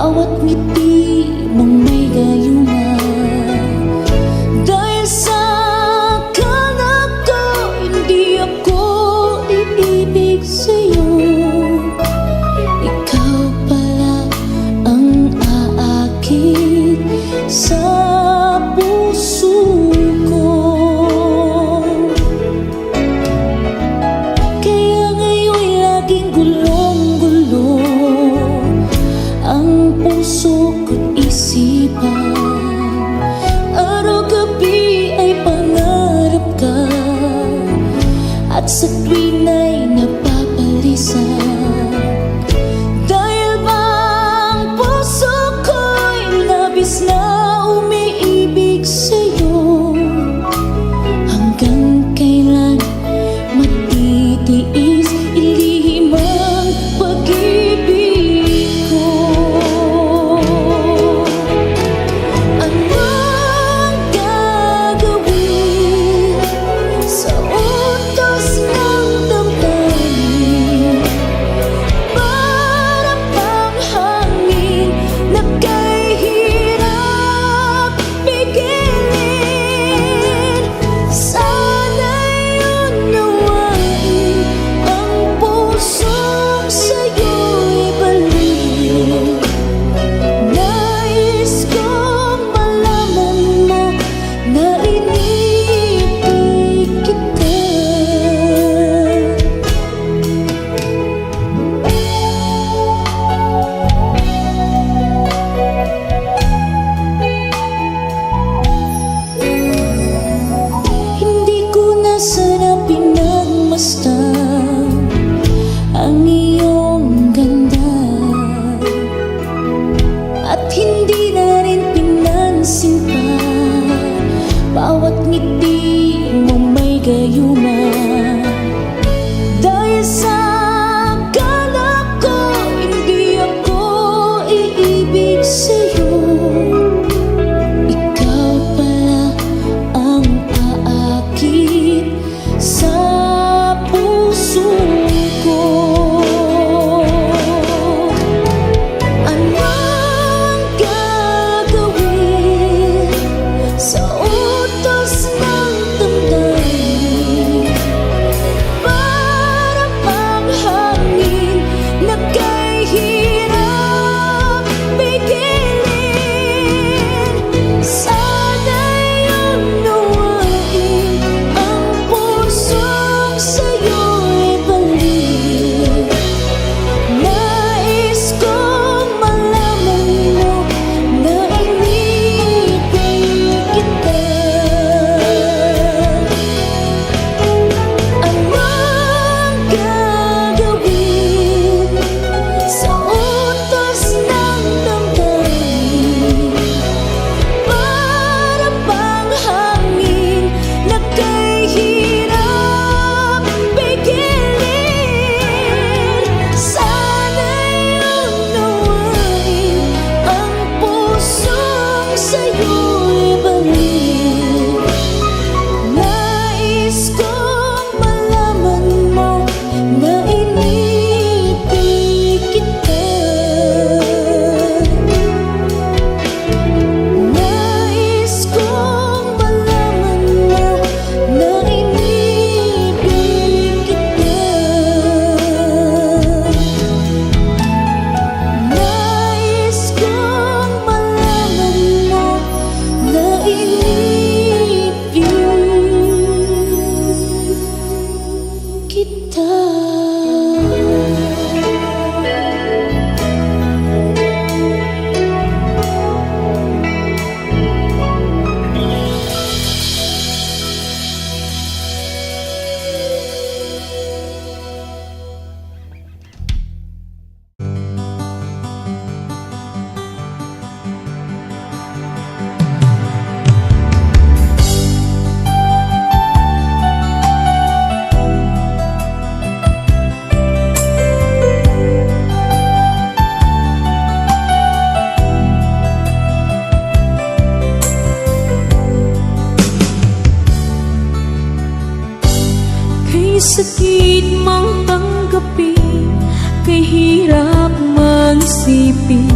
bawat ngiti mong may gayuma. Dahil sa akala ko, hindi ako iibig sa'yo. Ikaw pala ang aakit sa puso ko. Kaya ngayon laging gulong-gulo ang puso ko't isipan. Araw-gabi ay pangarap ka, at sa tuwin ay napapalisan. Dahil bang puso ko'y labis na umiibig sa'yo. Hanggang kailan matitiis ilihim ang pag-ibig ko? Anong gagawin sa utos ng damdamin? Para bang hangin na kay hirap pigilin. Sana'y unawain ang pusong sa'yo'y balik. Nais kong malaman mo na iniibig kita. Hindi ko na sana pinagmasdan ang iyong ganda, at hindi na rin pinansin pa bawat ngiti mong may gayuma. Dahil sa akala ko, hindi ako iibig sa'yo. Ikaw pala ang aakit sa puso ko. Anong gagawin sa utos ng damdamin? Para bang hangin na kay hirap pigilin. Sana'y unawain ang pusong sa'yo'y balik. Nais kong malaman mo na iniibig kita. Anong gagawin sa utos ng damdamin? Para bang hangin na kay hirap pigilin. Sana'y unawain ang pusong sa'yo'y balik. Nais kong malaman mo na iniibig kita. Nais kong malaman mo na iniibig kita. Nais kong malaman mo na iniibig kita. Sakit mang tanggapin, kay hirap magsipin.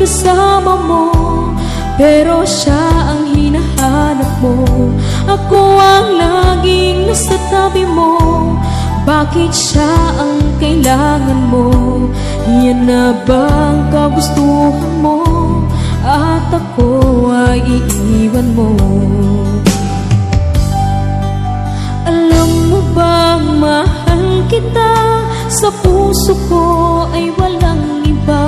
kasama mo, pero siya ang hinahanap mo. Ako ang laging nasa tabi mo, bakit siya ang kailangan mo? Yan na bang kagustuhan mo? At ako ay iiwan mo. Alam mo bang mahal kita? Sa puso ko ay walang iba.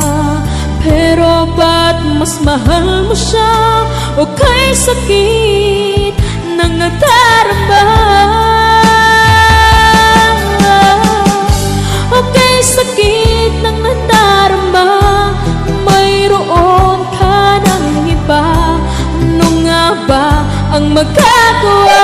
Pero ba't mas mahal mo siya? O kay sakit ng nadarama? O kay sakit ng nadarama, mayroon ka ng iba. Ano nga ba ang magagawa?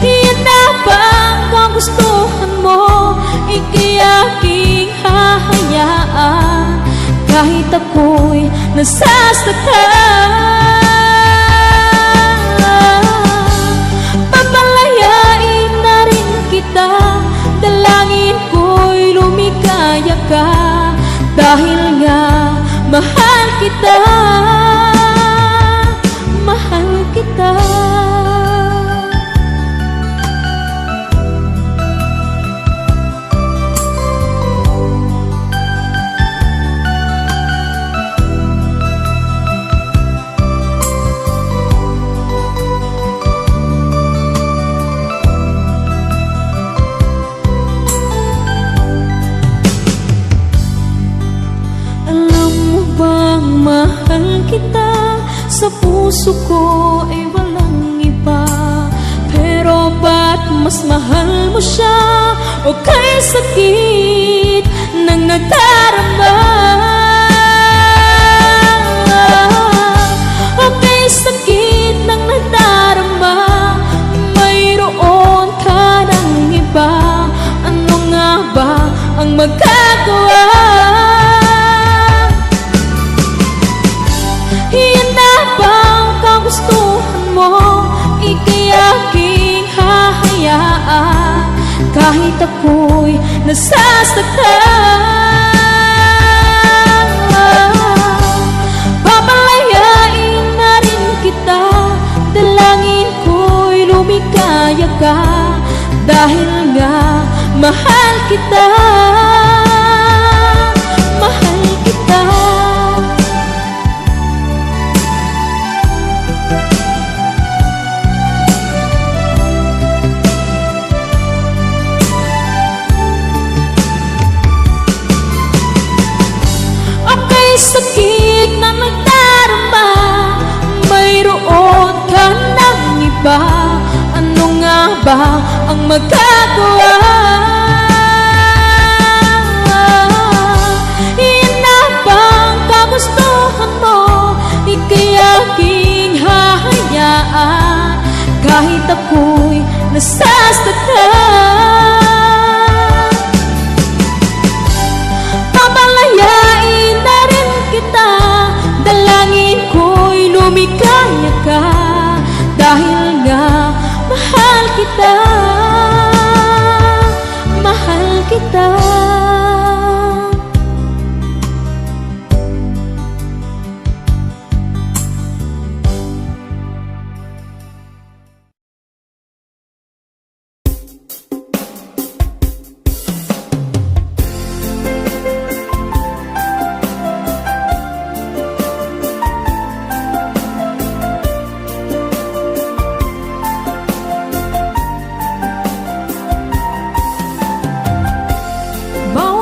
Yan na ba ang kagustuhan mo? Ika'y aking hahayaan kahit ako'y nasasaktan. Papalayain na rin kita, dalangin ko'y lumikaya ka, dahil nga mahal kita, mahal kita. Mahal kita, sa puso ko ay walang iba. Pero ba't mas mahal mo siya? O kay sakit ng nadarama? O kay sakit ng nadarama, mayroon ka ng iba. Ano nga ba ang magagawa? Gustuhan mo, ika'y aking hahayaan kahit ako'y nasasaktan. Papalayain na rin kita, dalangin ko'y lumikaya ka, dahil nga mahal kita, mahal kita. Sakit na nagdarama, mayroon ka ng iba. Ano nga ba ang magagawa? Yan na bang kagustuhan mo? Ika'y aking hahayaan kahit ako'y nasasaktan. Papalayain na rin kita, dalangin ko'y lumikaya ka, dahil nga mahal kita, mahal kita.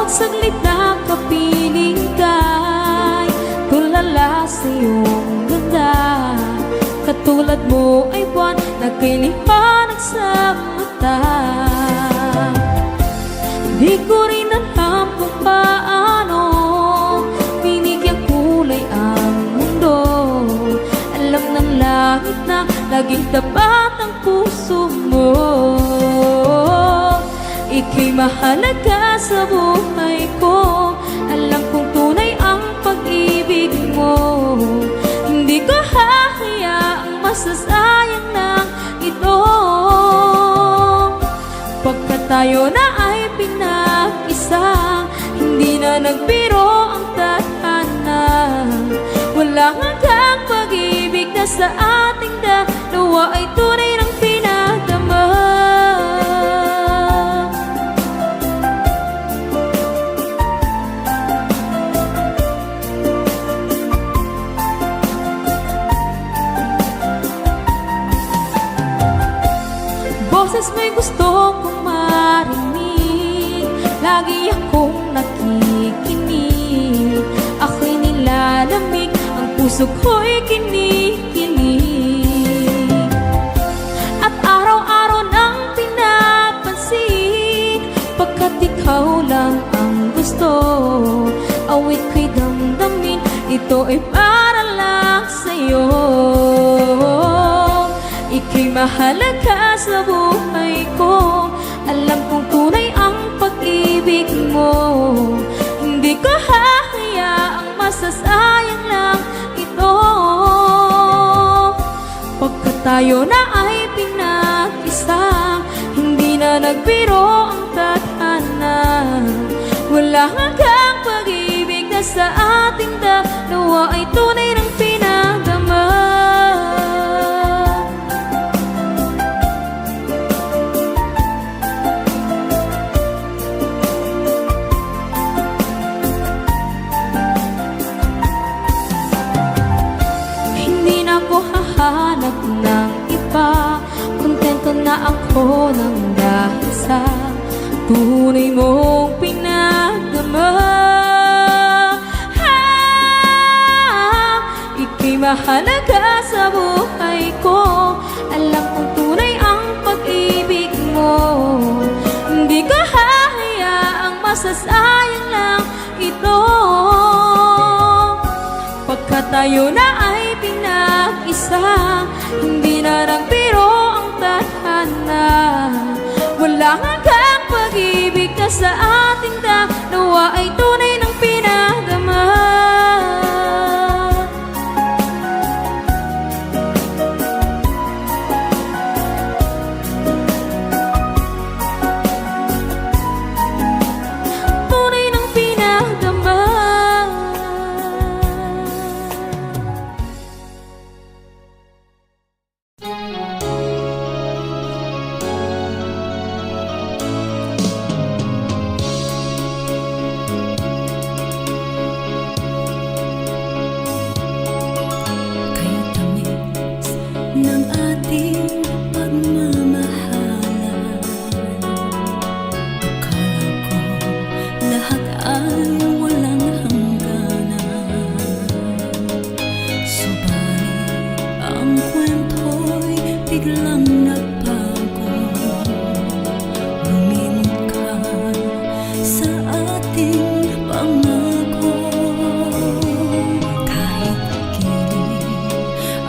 Saglit na kapiling ka'y tulala sa iyong ganda. Katulad mo ay buwan na kay liwanag sa mata. Di ko rin alam kung paano binigyan kulay ang mundo. Alam ng langit na laging tapat ang puso mo. Ika'y mahalaga sa buhay ko. Alam kong tunay ang pag-ibig mo. Hindi ko hahayaang masasayang ng ito. Pagkat tayo na ay pinag-isa, hindi Hindi na nagbiro ang tadhana, walang hanggang pag-ibig na sa ating dalawa ay tunay ng pinagdama. Boses mo'y gusto kong marinig, lagi akong nakikinig. Ako'y nilalamig, ang puso ko'y kinikilig. At araw-araw nang pinapansin, pagkat ikaw lang ang gusto. Awit ko'y damdamin, ito ay para lang sa'yo. Ika'y mahalaga sa buhay ko, alam kong tunay ang pag-ibig mo. Hindi ko hahayaang masasayang lang ito. Pagkat tayo na ay pinag-isa, hindi na nagbiro ang tadhana, wala hanggang pag-ibig na sa ating dalawa ay tunay ng pinagdama. Hanap ng iba, kontento na ako nang dahil sa tunay mong pinagdama. Ika'y mahalaga sa buhay ko, alam kong tunay ang pag-ibig mo. Hindi ko hahayaang masasayang lang ito. Pagkat tayo na ay pinag-isa, hindi na nagbiro ang tadhana, wala hanggang pag-ibig na sa ating dalawa ay tunay ng pinagdama. Tunay ng pinagdama. Ng ating pagmamahalan, akala ko lahat ay walang hangganan. Subalit ang kwento'y biglang nagbago. Lumimot ka sa ating pangako. Kahit kilig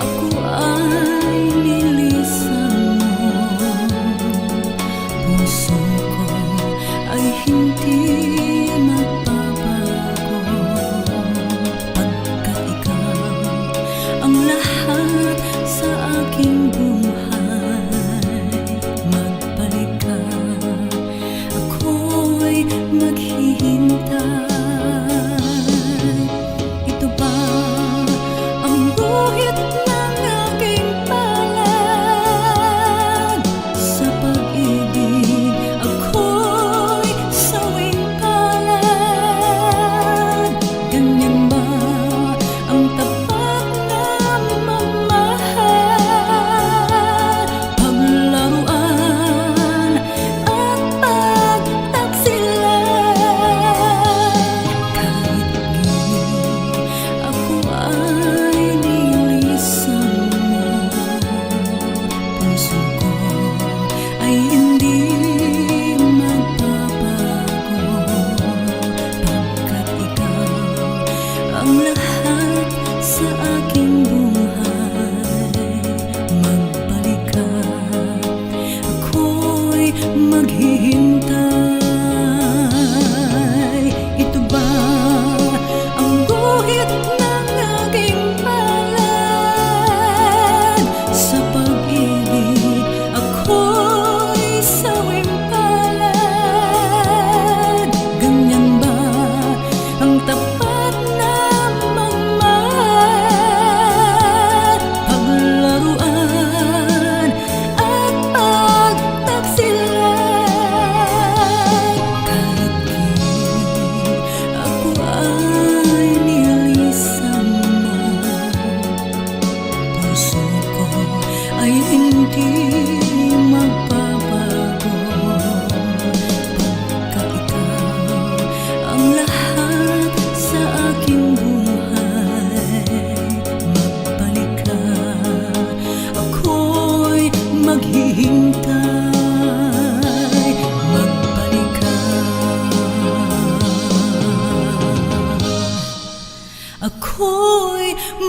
ako ay nilis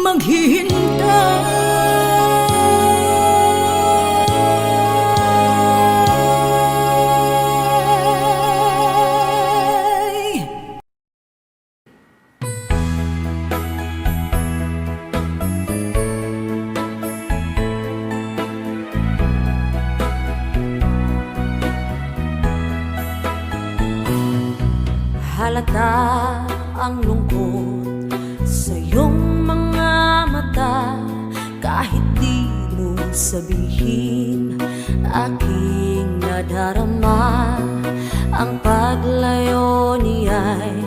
maghihintay. Halata ang lungkot sa iyong mga mata, kahit di mo sabihin, aking nadarama. Ang paglayo niya'y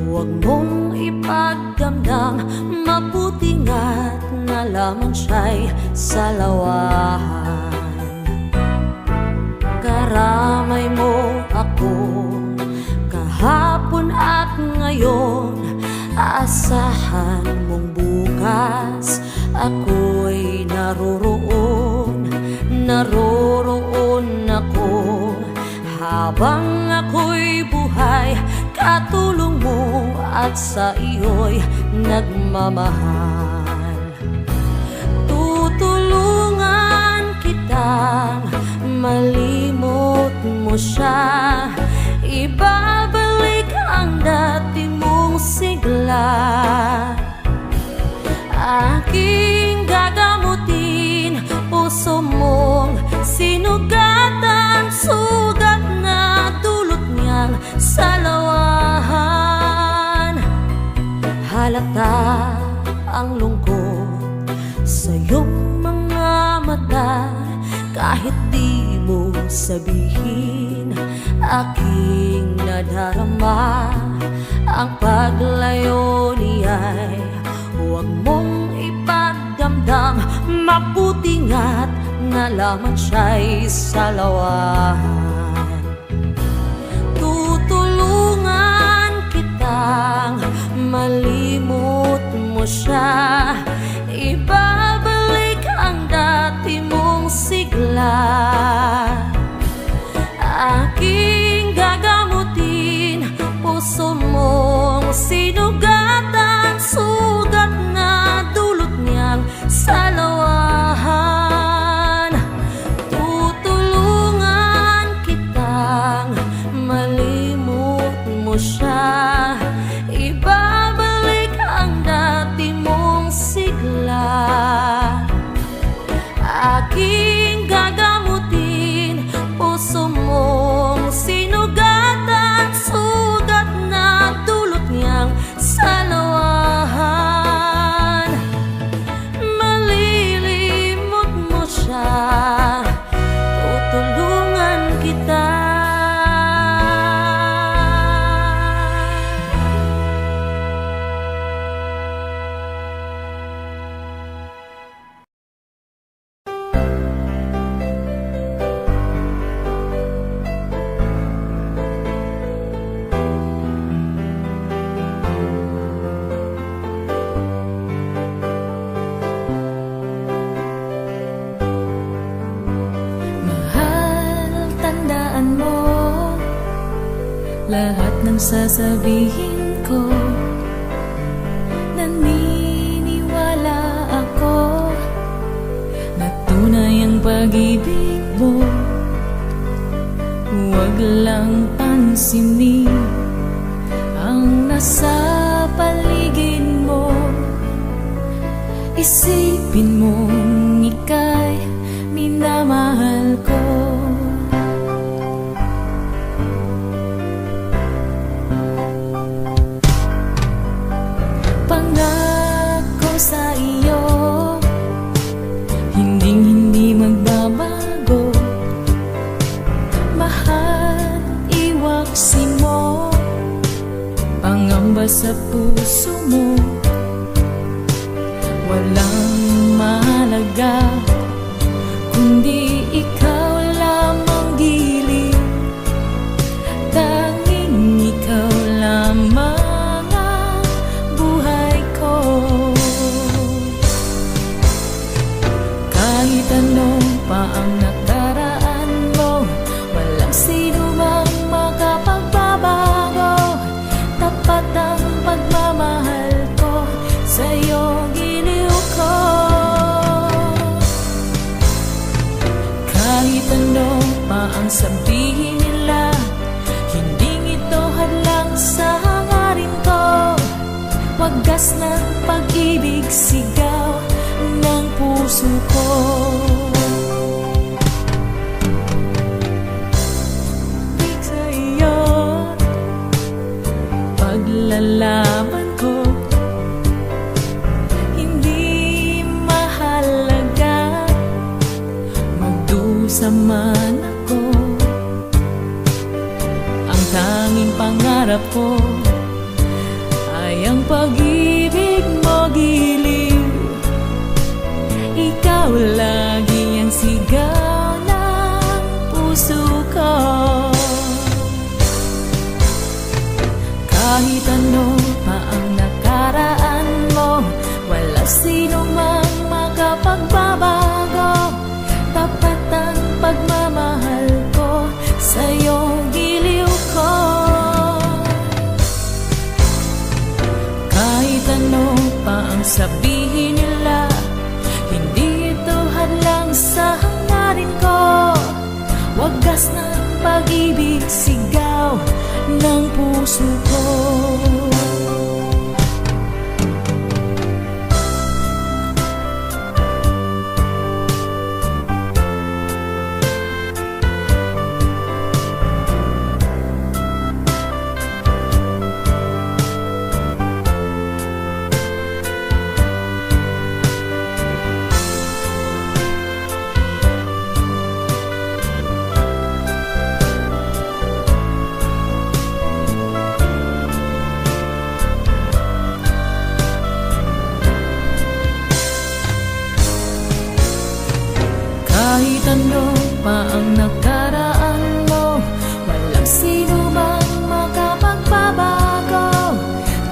huwag mong ipagdamdam, mabuti nga't nalaman siya'y salawahan. Karamay mo ako kahapon at ngayon, asahan mong bukas ako'y naroroon. Naroroon ako habang ako'y buhay, katulong mo at sa iyo'y nagmamahal. Tutulungan kitang malimot mo siya, ibabalik ang dati mong sigla. Aking gagamutin puso mong sinugatan, sugat na dulot niyang salawahan. Halata ang lungkot sa iyong mga mata, kahit di mo sabihin, aking nadarama. Ang paglayo niya'y huwag mong ipagdamdam, mabuti nga't nalaman siya'y salawahan. Tutulungan kitang malimot mo siya, ibabalik ang dati mong sigla. Aking gagamutin puso mong sinugatan, sugat na dulot niyang salawahan. Tutulungan kitang malimot mo siya, ibabalik ang dati mong sigla. Aking gagamutin puso mong sinugatan, sugat na dulot niyang salawahan. Malilimot mo siya, tutulungan kita. Mahal, tandaan mo lahat ng sasabihin ko. Naniniwala ako na tunay ang pag-ibig mo. Huwag lang pansinin ang nasa paligid mo. Isipin mong ika'y minamahal ko. Pangako sa iyo, hinding-hindi magbabago. Mahal, iwaksi mo pangamba sa puso mo. Walang mahalaga kundi ikaw lamang giliw. Tanging ikaw lamang ang buhay ko. Kahit anong pa ang nakaraan mo, walang sino mang makapagbabago. Tapat ang pagmamahal ko sa'yo, giliw. sabihin nila, hindi ito hadlang sa hangarin ko. Wagas ng pag-ibig, sigaw ng puso ko. Di sa iyo paglalaban ko, hindi mahalaga magdusa man ako. Ang tanging pangarap ko ay ang pag-ibig mo, giliw. Ikaw lagi ang sigaw ng puso ko. Kahit ano pa ang nakaraan mo, wala sino mang makapagbabago. Tapat ang pagmamahal ko sa'yo, giliw ko. Kahit ano pa ang sabihin nila, hindi ito hadlang sa hangarin ko. Wagas ng pag-ibig, sigaw ng puso ko. Kahit ano pa ang nakaraan mo, walang sino mang makapagbabago.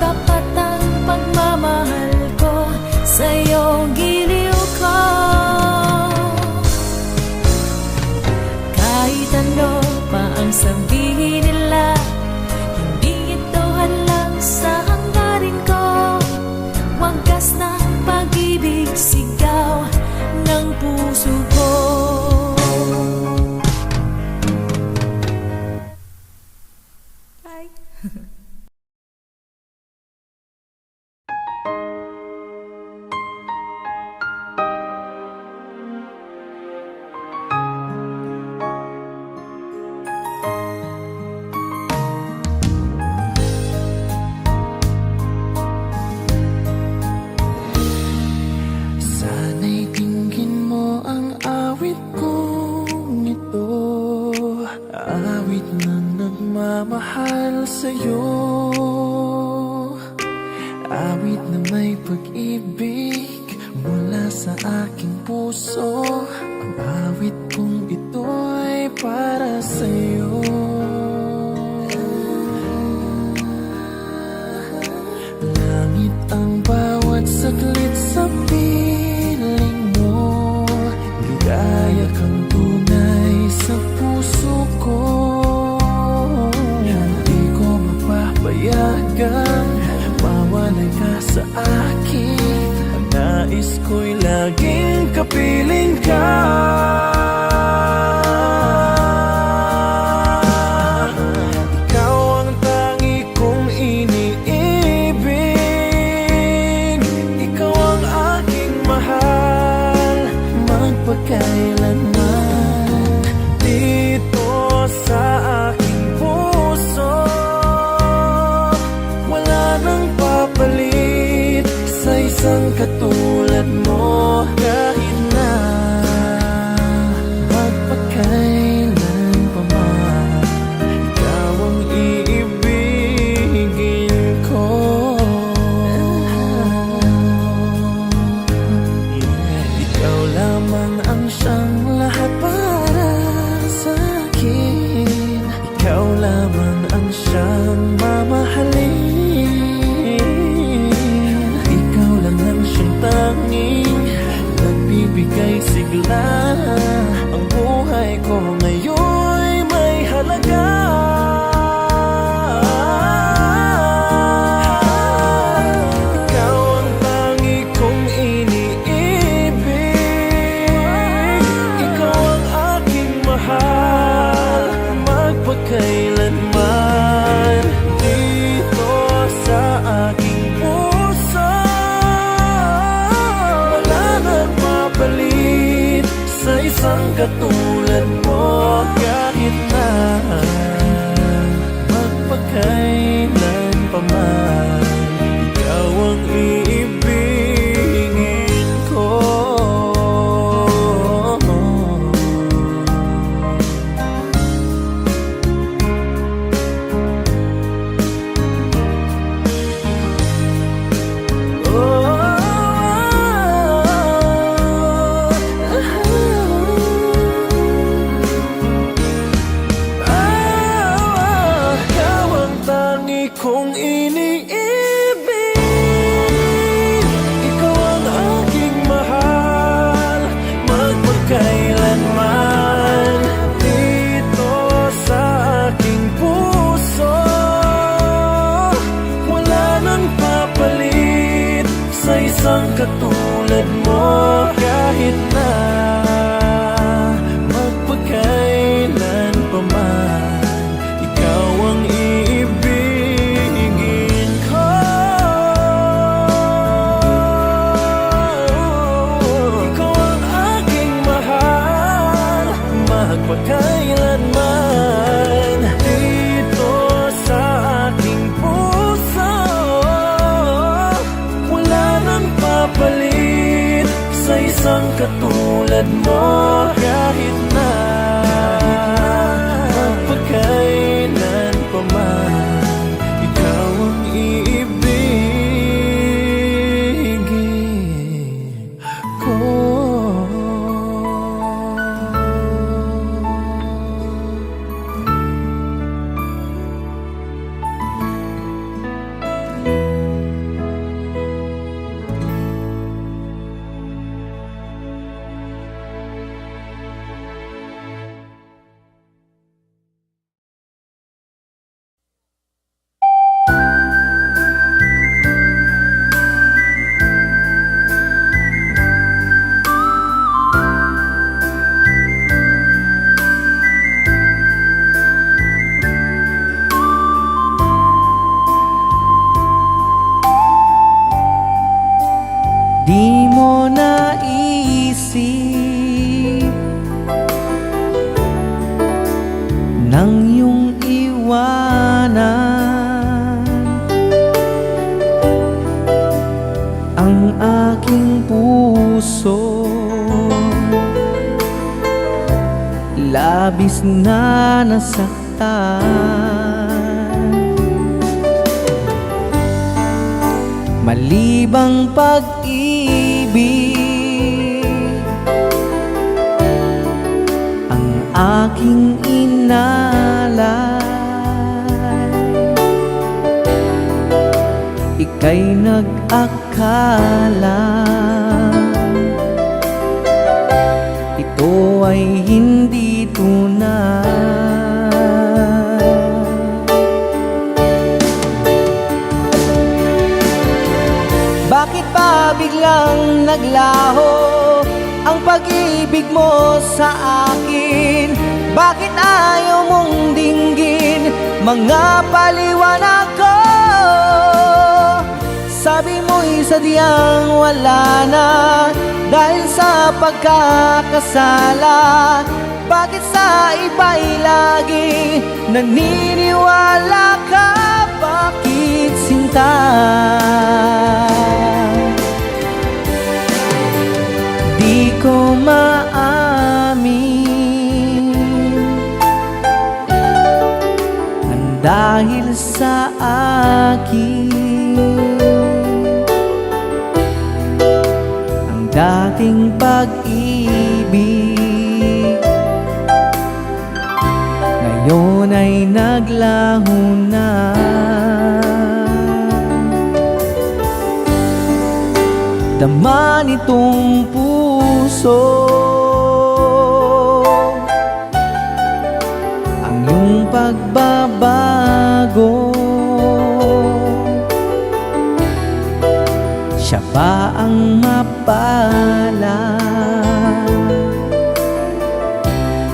Tapat ang pagmamahal ko sa'yo, giliw ko. Kahit ano pa ang sabihin nila, hindi ito hadlang sa hangarin ko. Wagas ng pag-ibig, sigaw ng puso ko. Bye. Sana'y dinggin mo ang awit kong ito, awit na nagmamahal sa'yo, awit na may pag-ibig mula sa aking puso. Ang awit kong ito'y para sa'yo. Langit ang bawat saglit sa piling mo, ligaya kang tunay sa puso ko. Hindi ko mapapayagan mawalay ka sa akin. Ang nais ko'y laging kapiling ka. Ikaw ang tangi kong iniibig, ikaw ang aking mahal magpakailanman. Dito sa aking puso, wala nang papalit sa isang katulad mo. Kahit na magpakailan pa man, ikaw ang iibigin ko. Ikaw lamang ang siyang lahat para sa akin. Ikaw lamang ang siyang mamahalin. Ikaw lang ang siyang kong iniibig. Ikaw ang aking mahal, magpagkailanman. Dito sa aking puso, wala nang papalit sa isang katulad mo. Kahit na magpagkailan pa man, ikaw ang iibigin ko. Ikaw ang aking mahal, magpagkailanman. Dito sa aking puso, wala nang papalit sa isang katulad mo. Kahit na magpagkailan pa man, ikaw ang iibigin ko. Di mo naisip nang iyong iwanan ang aking puso. Labis na nasaktan, malibang pag-ibig ang aking inalay. Ika'y nag-akala ito ay hindi tunay. Bakit pa biglang naglaho ang pag-ibig mo sa akin? Bakit ayaw mong dinggin mga paliwanag ko? Sabi mo'y sadyang wala na dahil sa pagkakasala. Bakit sa iba'y lagi naniniwala ka? Bakit sinta? Di ko maamin ang dahil sa akin ang dating pag-ibig ngayon ay naglaho na. Dama nitong puso ang iyong pagbabago. Siya ba ang mapala?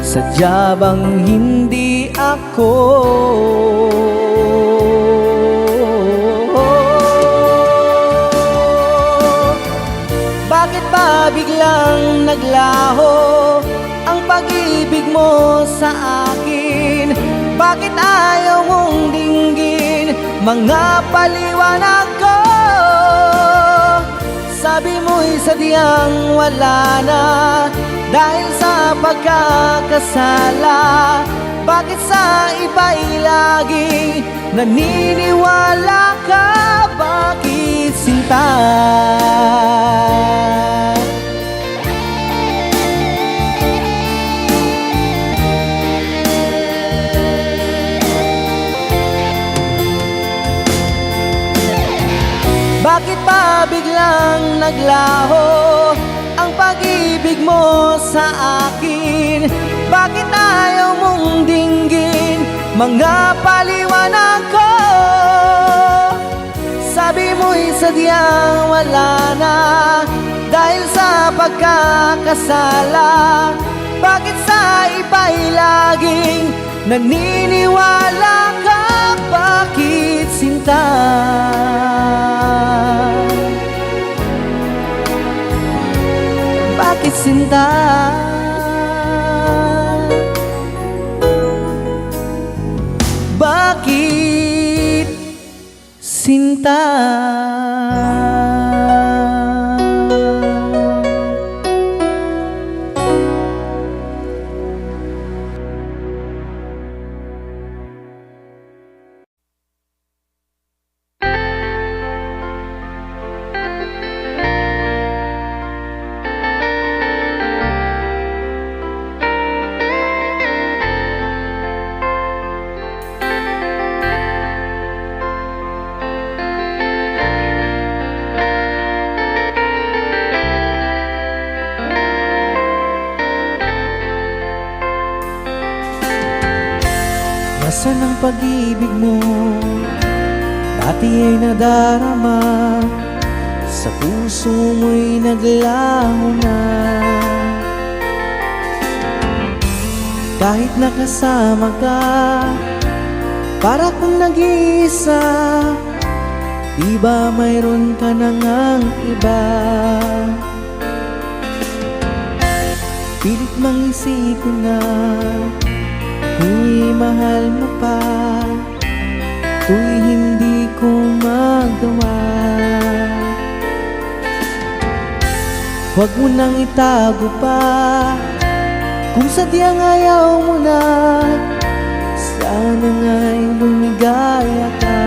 Sadya bang hindi ako? Bakit ba biglang naglaho ang pag-ibig mo sa akin? Bakit ayaw mong dinggin mga paliwanag ko? Sabi mo'y sadyang wala na dahil sa pagkakasala. Bakit sa iba'y laging naniniwala ka? Bakit sinta? Bakit ba biglang naglaho ang pag-ibig mo sa akin? Bakit ayaw mong dinggin mga paliwanag ko? Sabi mo'y sadyang wala na dahil sa pagkakasala. Bakit sa iba'y laging naniniwala ka? Bakit sinta? Bakit sinta? Bakit sinta? Nasaan ang pag-ibig mo? Dati ay nadarama, sa puso mo'y naglaho na. Kahit nakasama ka, para kung nag-iisa, di ba mayroon ka na ngang iba? Pilit mang isipin na kung mahal mo pa, to'y hindi ko magawa. Huwag mo nang itago pa, kung sadyang ayaw mo na, sana nga'y lumigaya ka.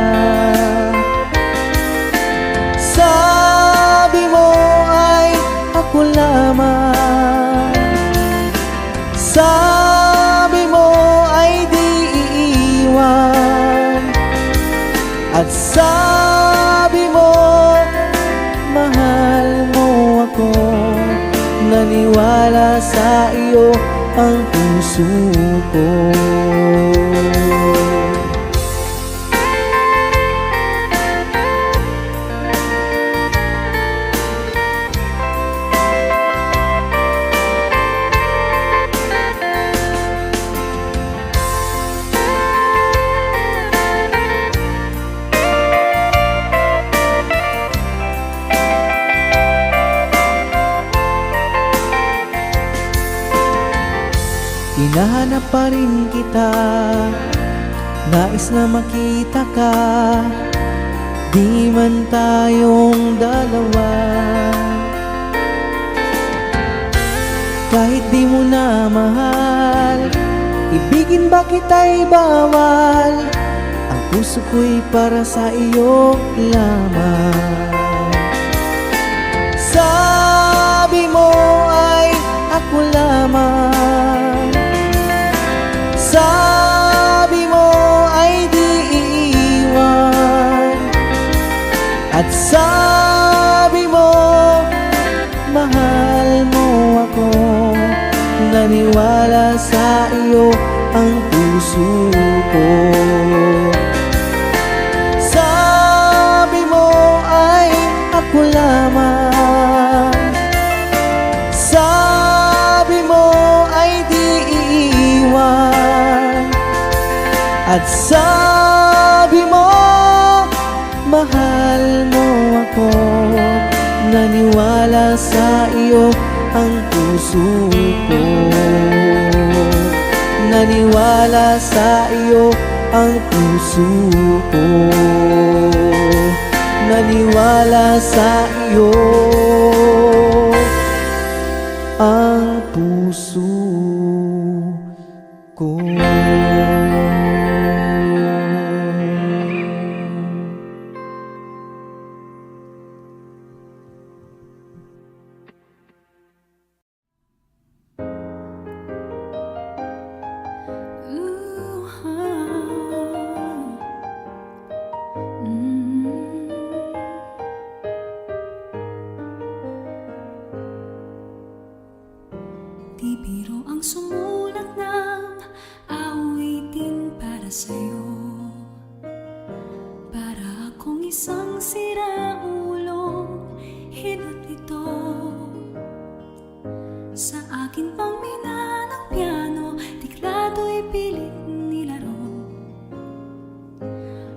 Sabi mo ay ako lamang, sabi mo ay di iiwan, at sabi mo mahal mo ako. Naniwala sa iyo ang puso ko. Hinahanap pa rin kita, nais na makita ka, di man tayong dalawa. Kahit di mo na mahal, ibigin ba kita'y bawal? Ang puso ko'y para sa iyo lamang. Sabi mo ay ako lamang, sabi mo ay di iiwan, at sabi mo mahal mo ako. Naniwala sa iyo ang puso ko. Sabi mo ay ako lamang, sabi mo ay di iiwan, at sabi mo mahal mo ako. Naniwala sa iyo ang puso ko. Naniwala sa iyo ang puso ko. Naniwala sa iyo ang puso ko. isang siraulong hinat nito sa aking pangmina ng piano, tiklado'y pilit nilaro.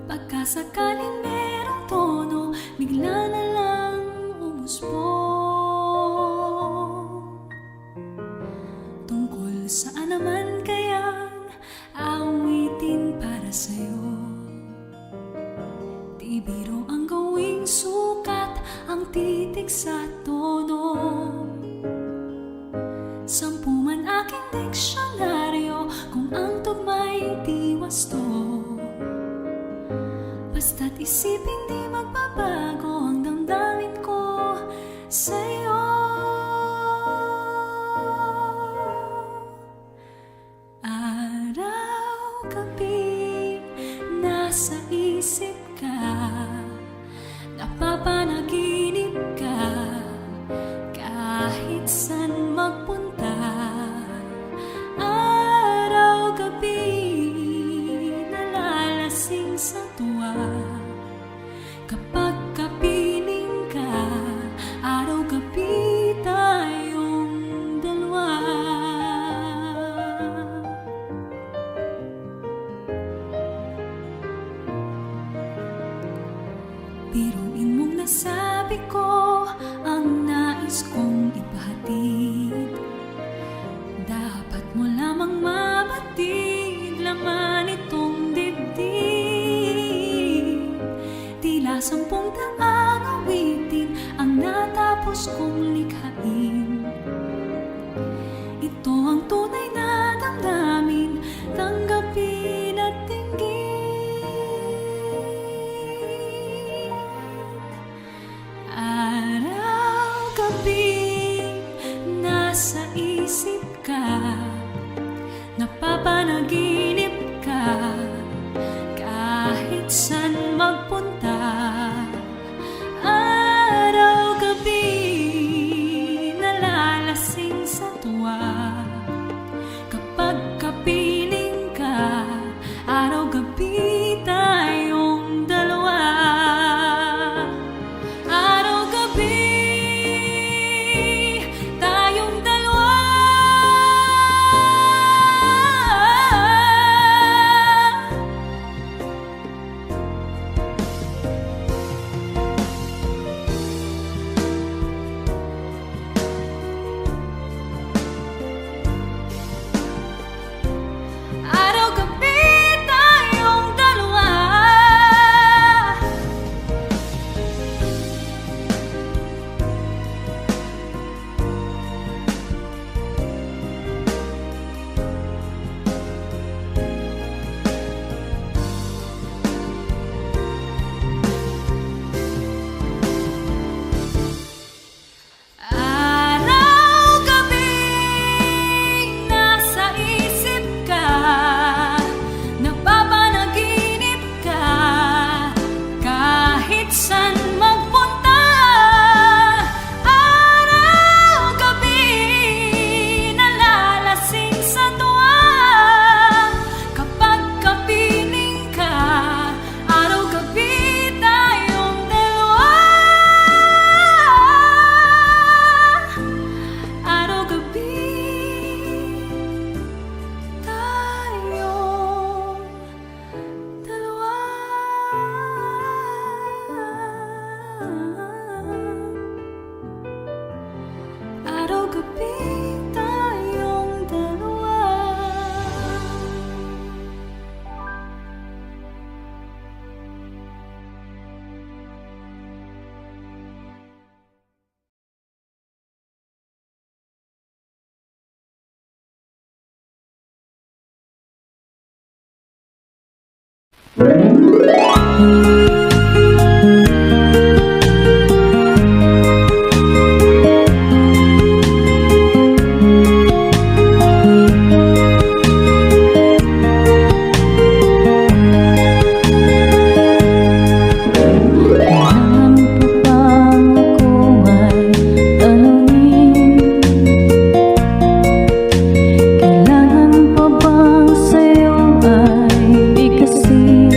Pagkasakaling merong tono, bigla na lang umusbong. Tungkol saan naman kayang awitin para sa'yo? Di biro ang gawing sukat, ang titik sa tono. Sampu man aking diksyonaryo, kung ang tugma'y di wasto. Basta't isipin di magbabago ang damdamin ko sa'yo. Araw-gabi nasa isip ka, napapanaginip ka, kahit saan magpunta. Araw-gabi nalalasing sa tuwa, kapag kapiling ka. Araw-gabi tayong dalawa. Biruin mong nasabi ko ang nais kong ipahatid. Dapat mo lamang mabatid, laman itong dibdib. Tila 10 daang awitin ang natapos kong likhain. Ito ang tunay na damdamin, tanggapin at tingin. Araw-gabi nasa isip ka, napapanaginip ka, kahit saan magpunta. Araw-gabi nalalasing sa tuwa, kapag kapiling ka. Araw-gabi tayong dalawa. Araw-gabi tayong dalawa. Araw-gabi tayong dalawa. Araw-gabi nasa isip ka, napapanaginip ka, kahit saan magpunta. Araw-gabi nalalasing sa tuwa, kapag kapiling ka. Araw-gabi tayong dalawa. Araw-gabi tayong dalawa. Araw-gabi tayong dalawa. Kailangan pa bang sa'yo ay bigkasin?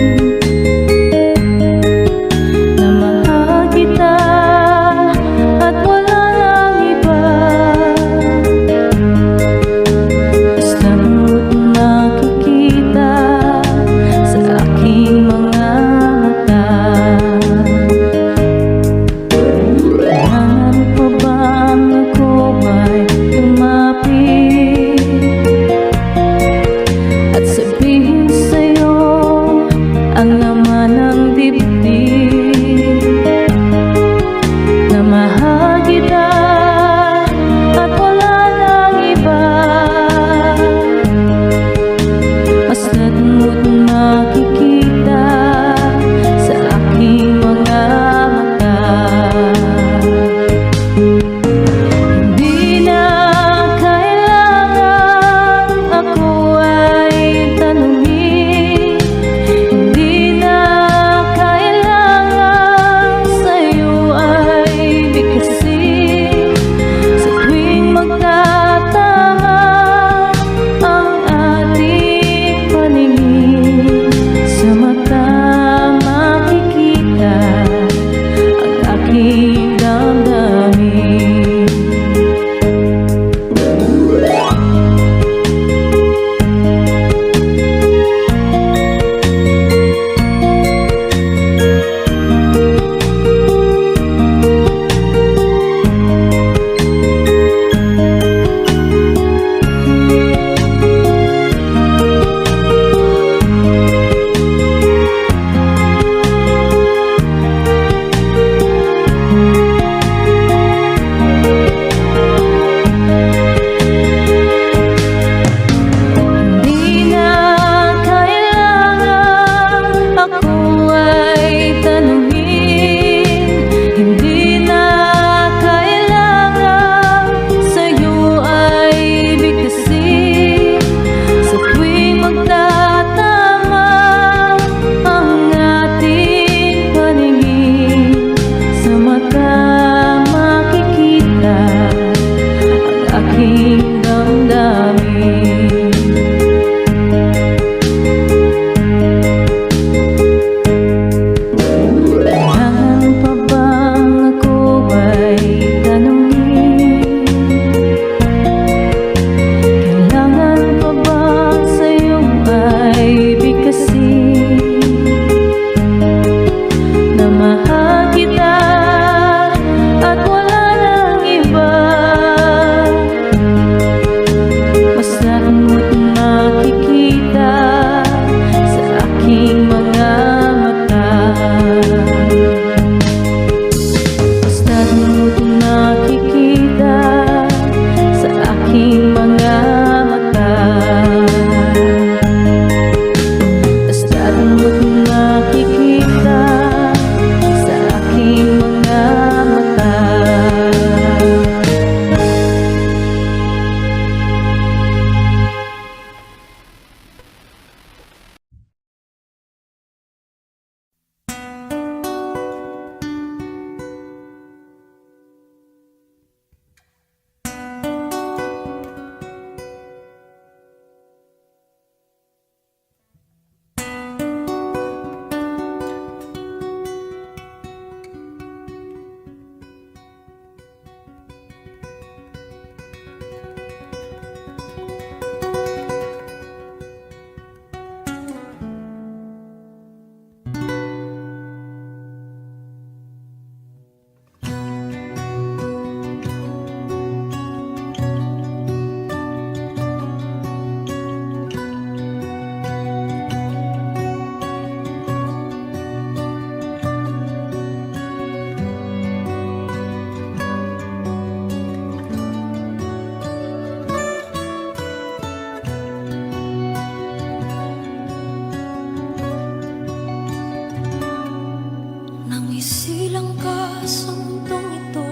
Isilang ka sa mundong ito,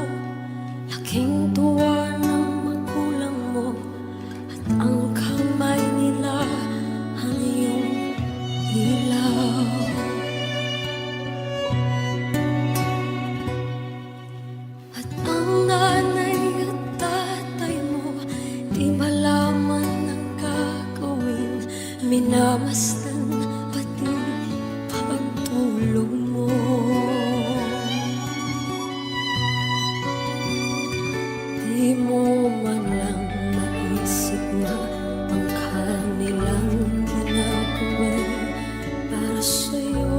laking tuwa ng magulang mo, at ang kamay nila ang iyong ilaw. At ang nanay at tatay mo, di malaman ang gagawin, minamasdan pati pagtulong mo. Di mo man lang maisip na ang kanilang ginagawa'y para sa'yo.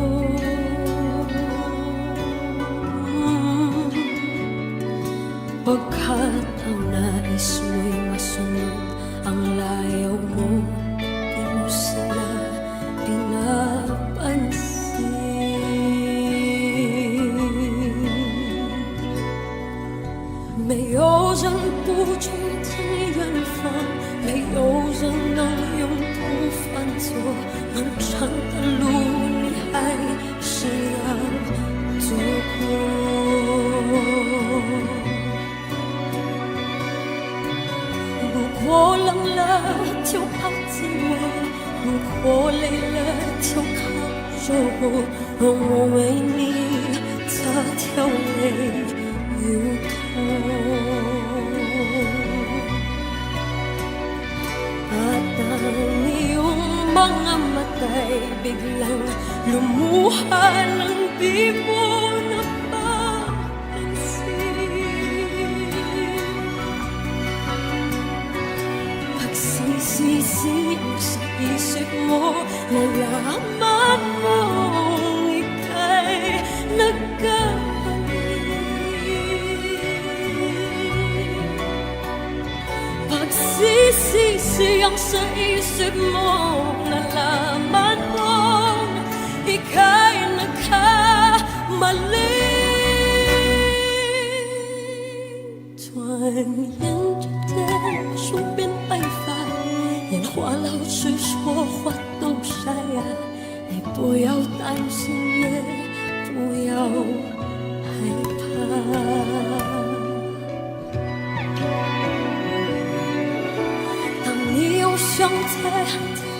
Pagkat ang nais mo'y masunod ang layaw mo, di mo sila pinapansin. 没有人不忠诚远方，没有人能永不犯错。漫长的路你还是要走过。如果冷了就抱紧我，如果累了就靠着我，让我为你擦掉泪与痛。At ang iyong mga mata'y biglang lumuha ng di mo napapansin. Pagsisisi ang sa isip mo, nalaman mong ika'y nagkamali. Pagsisisi ang sa isip mo, nalaman mong ika'y nagkamali. 转眼之间，树变白发，烟花老去，说话都沙哑。你不要担心，也不要害怕。你又想在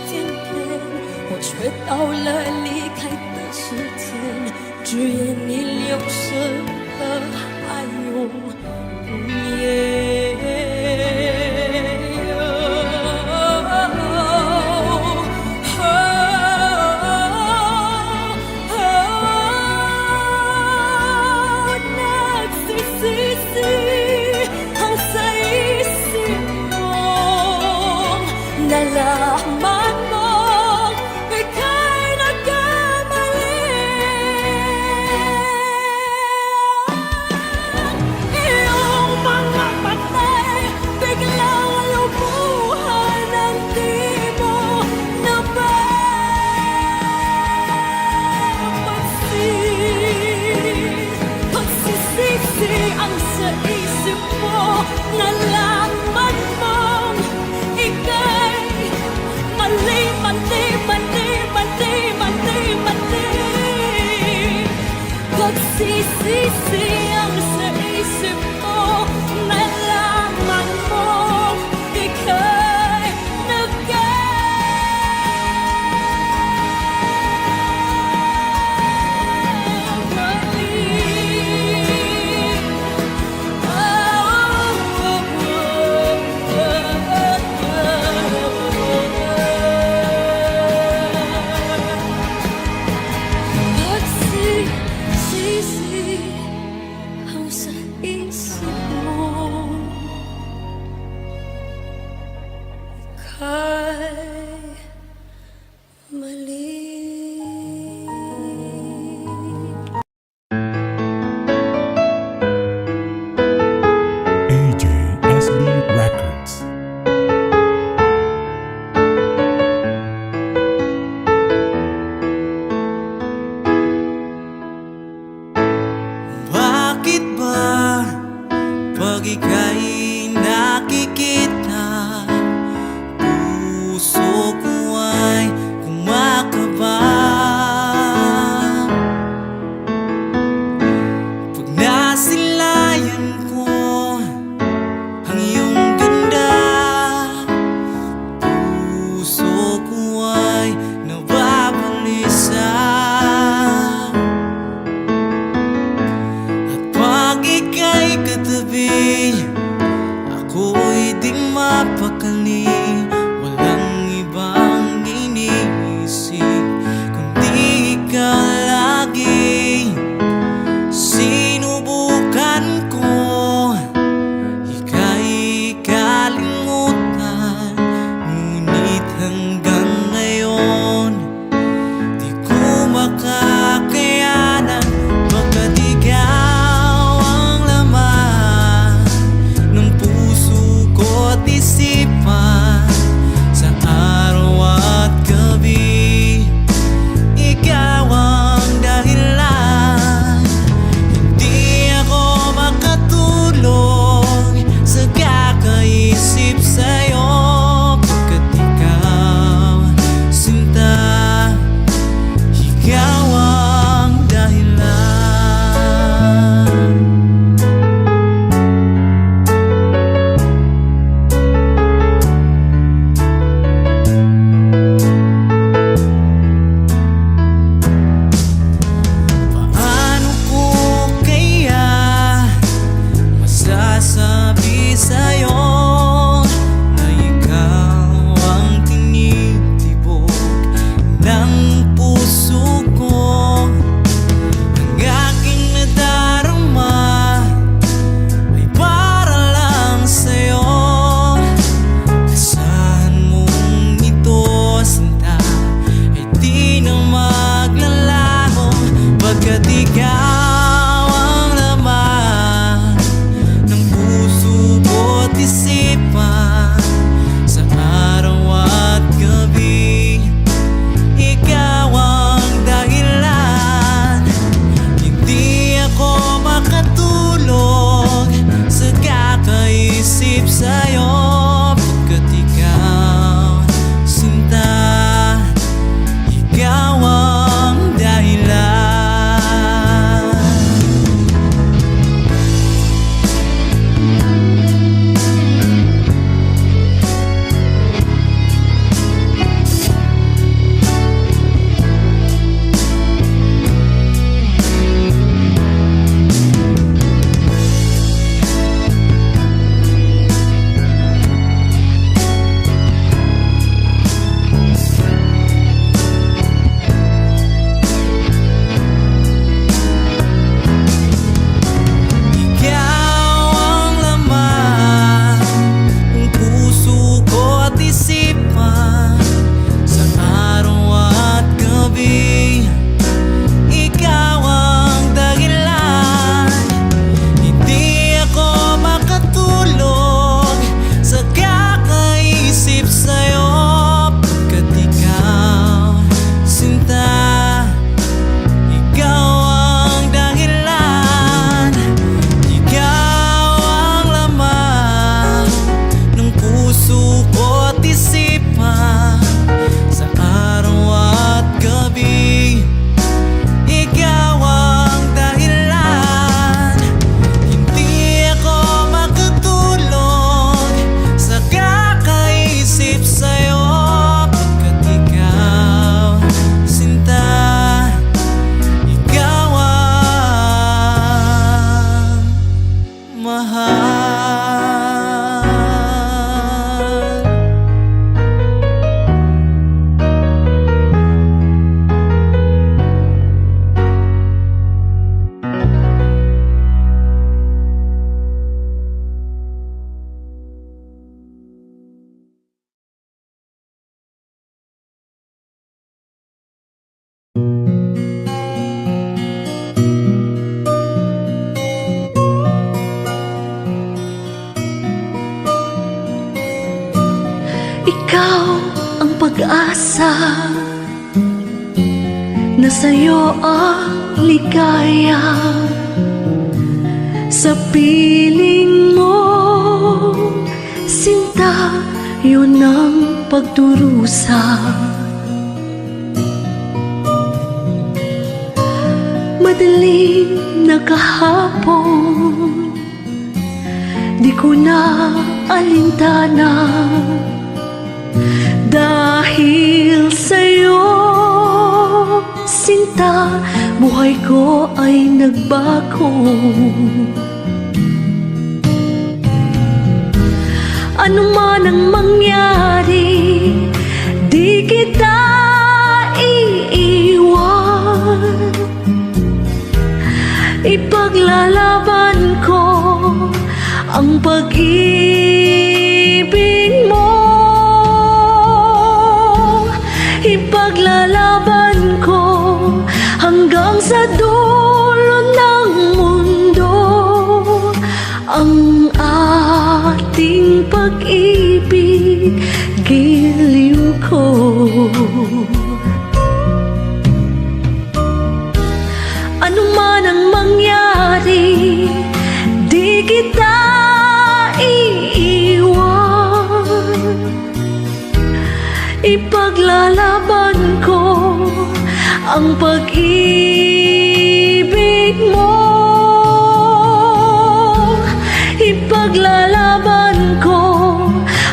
天边，我却到了离开的时间，只愿你留下的还有不言。Nalaman mo, ika'y nagkamali. Iyong mga patay, biglang lumuhan ng di mo napapansin. Pagsisisi ang sa isip mo, nalaman mong ika'y mali, mali, mali, mali, mali, mali. Pagsisisi ang sa isip mo, nalaman mo ika'y Pagsisisi ang sa isip mo, ika'y mali. AJSB Records. Bakit ba pag ika'y nakikita, puso ko ay kumakaba? ikaw ang pag-asa na sa'yo ang ligaya. Sa piling mo, sinta, yun ang pagdurusa. Madaling na kahapon, di ko na alintana. Dahil sa'yo, sinta, buhay ko ay nagbago. Ano man ang mangyari, di kita iiwan. Ipaglalaban ko ang pag-ibig mo. Ipaglalaban ko hanggang sa dulo ng mundo ang ating pag-ibig, giliw ko. Ano man ang mangyari, di kita iiwan. Ipaglalaban ko ang pag-ibig mo. Ipaglalaban ko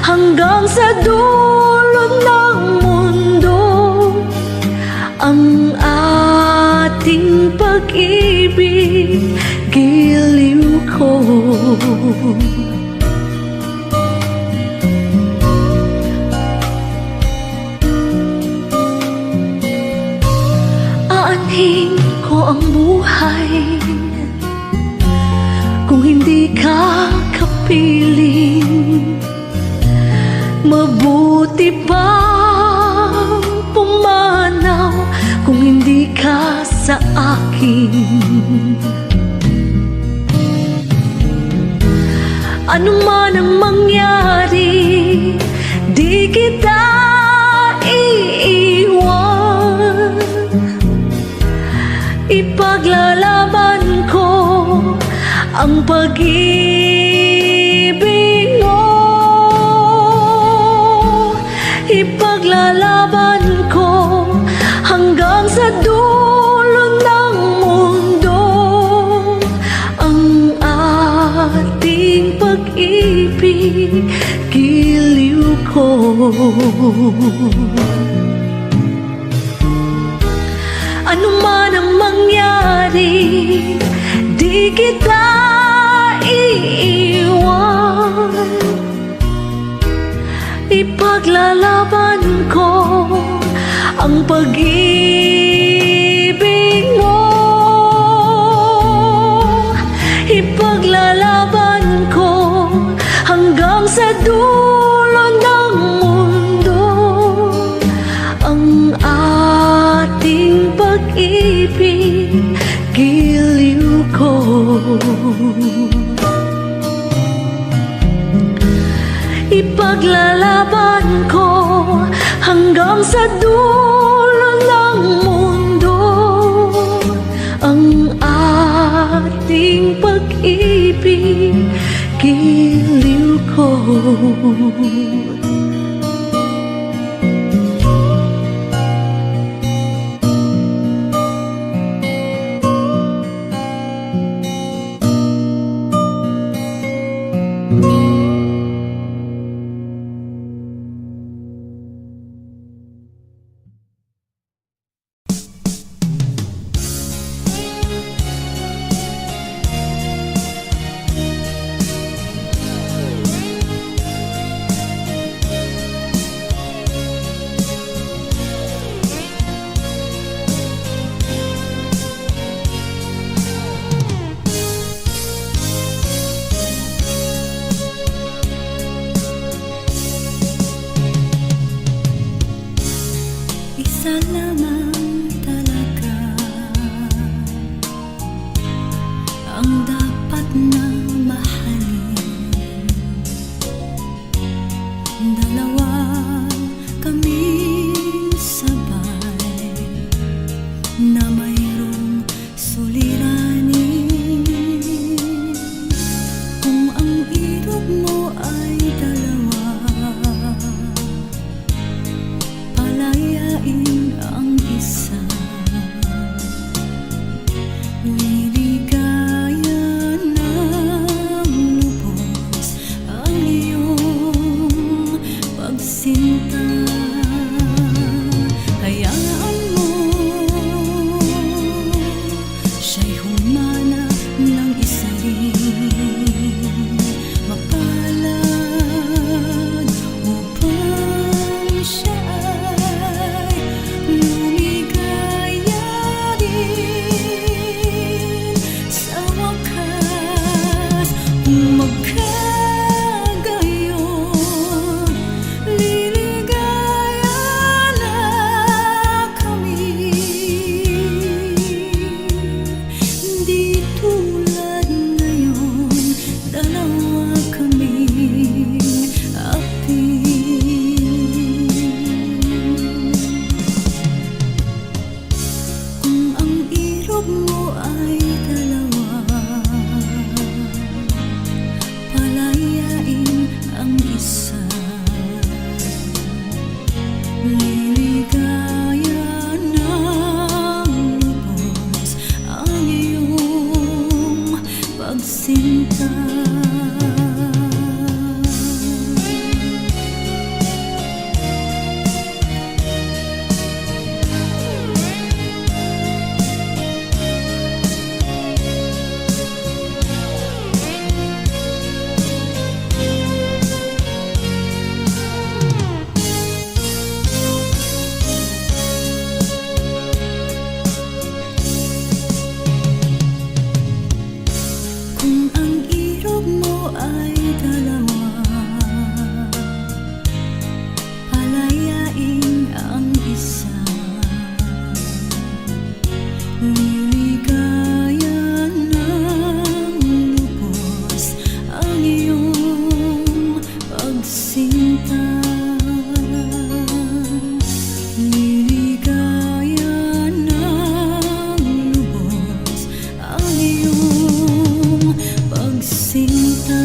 hanggang sa dulo ng mundo ang ating pag-ibig, giliw ko. Aanhin ko ang buhay kung hindi ka kapiling. Mabuti pa pumanaw kung hindi ka sa akin. Ano man ang mangyari, di kita iiwan. Ipaglalaban ko ang pag-ibig mo. Ipaglalaban ko hanggang sa dulo ng mundo ang ating pag-ibig, giliw ko. Ano man ang mangyari, di kita iiwan. Ipaglalaban ko ang pag-ibig mo. Ipaglalaban ko hanggang sa dulo ng mundo ang ating pag-ibig, giliw ko. Ipaglalaban ko hanggang sa dulo ng mundo ang ating pag-ibig, giliw ko. ng isa rin mapalad upang siya ay lumigaya din sa wakas. Kung magkagayon, liligaya na kami. Di tulad ngayon, dalawa kaming api. Kung ang ilog mo ay dalawa, palayain ang isa. Liligaya ng lubos ang iyong pagsinta. Kung ang ilog mo ay dalawa, palayain ang isa. Liligaya ng lubos ang iyong pagsinta. Liligaya ng lubos ang iyong pagsinta.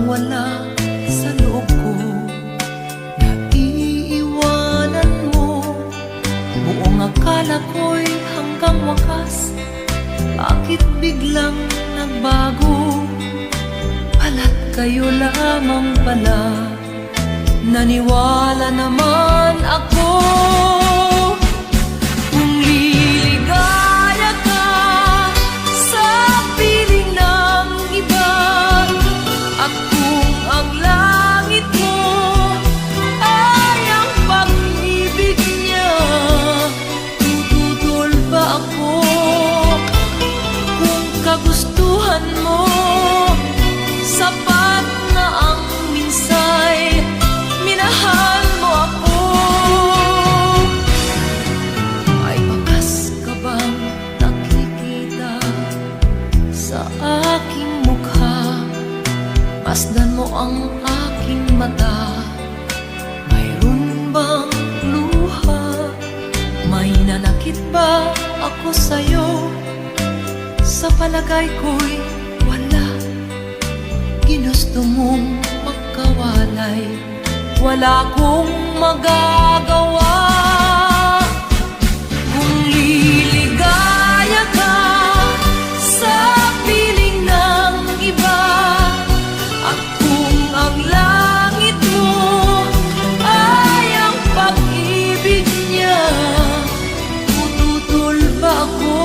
wala sa loob ko. Naiiwanan mo, buong akala ko'y hanggang wakas. Bakit biglang nagbago? Pala't kayo lamang pala. Naniwala naman ako. Kung liligaya ka sa piling ng iba, at kung ang langit mo ay ang pag-ibig niya, tututol ba ako? Kung kagustuhan mo, sapat na ang minsay, minahal mo ako. Ay bakas ka bang nakikita sa aking mukha? Masdan mo ang aking mata. Mayroon bang luha? May nanakit ba ako sa'yo? Sa palagay ko'y wala. Ginusto mong magkawalay, wala akong magagawa. Kung liligaya ka sa piling ng iba, at kung ang langit mo ay ang pag-ibig niya, tututol ba ako?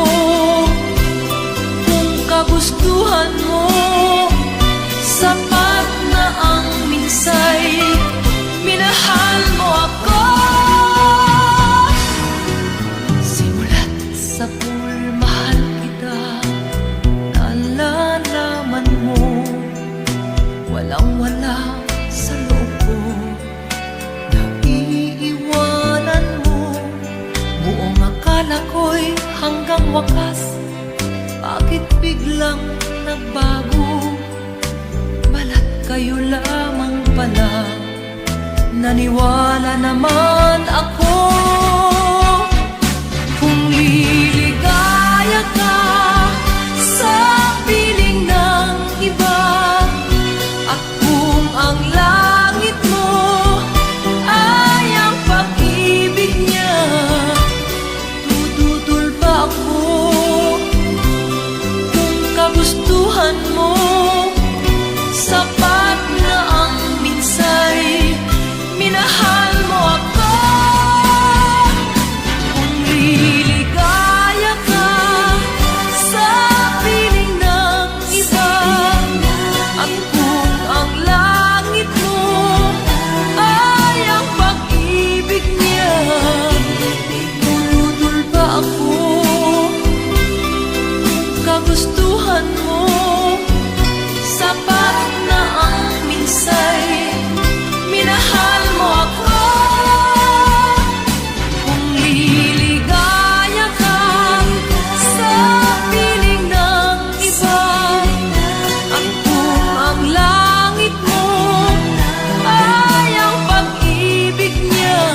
Kung kagustuhan mo, sapat na ang minsay, minahal mo ako. Simulat sa mahal kita, nalalaman mo, walang-wala sa loob ko. Naiiwanan mo, buong akala ko'y hanggang wakas. Bakit biglang nagbago? Balat kayo lamang pala. Naniwala naman ako. Kung liligaya ka sa piling ng iba, at kung ang langit mo ay ang pag-ibig niya, tututol ba ako? Kung kagustuhan mo, sapat na ang minsay, minahal mo ako. Kung liligaya ka sa piling ng iba, at kung ang langit mo ay ang pag-ibig niya, tututol ba ako? Kung kagustuhan mo, sapat na ang minsay, minahal mo ako. Kung liligaya ka sa piling ng iba, at kung ang langit mo ay ang pag-ibig niya,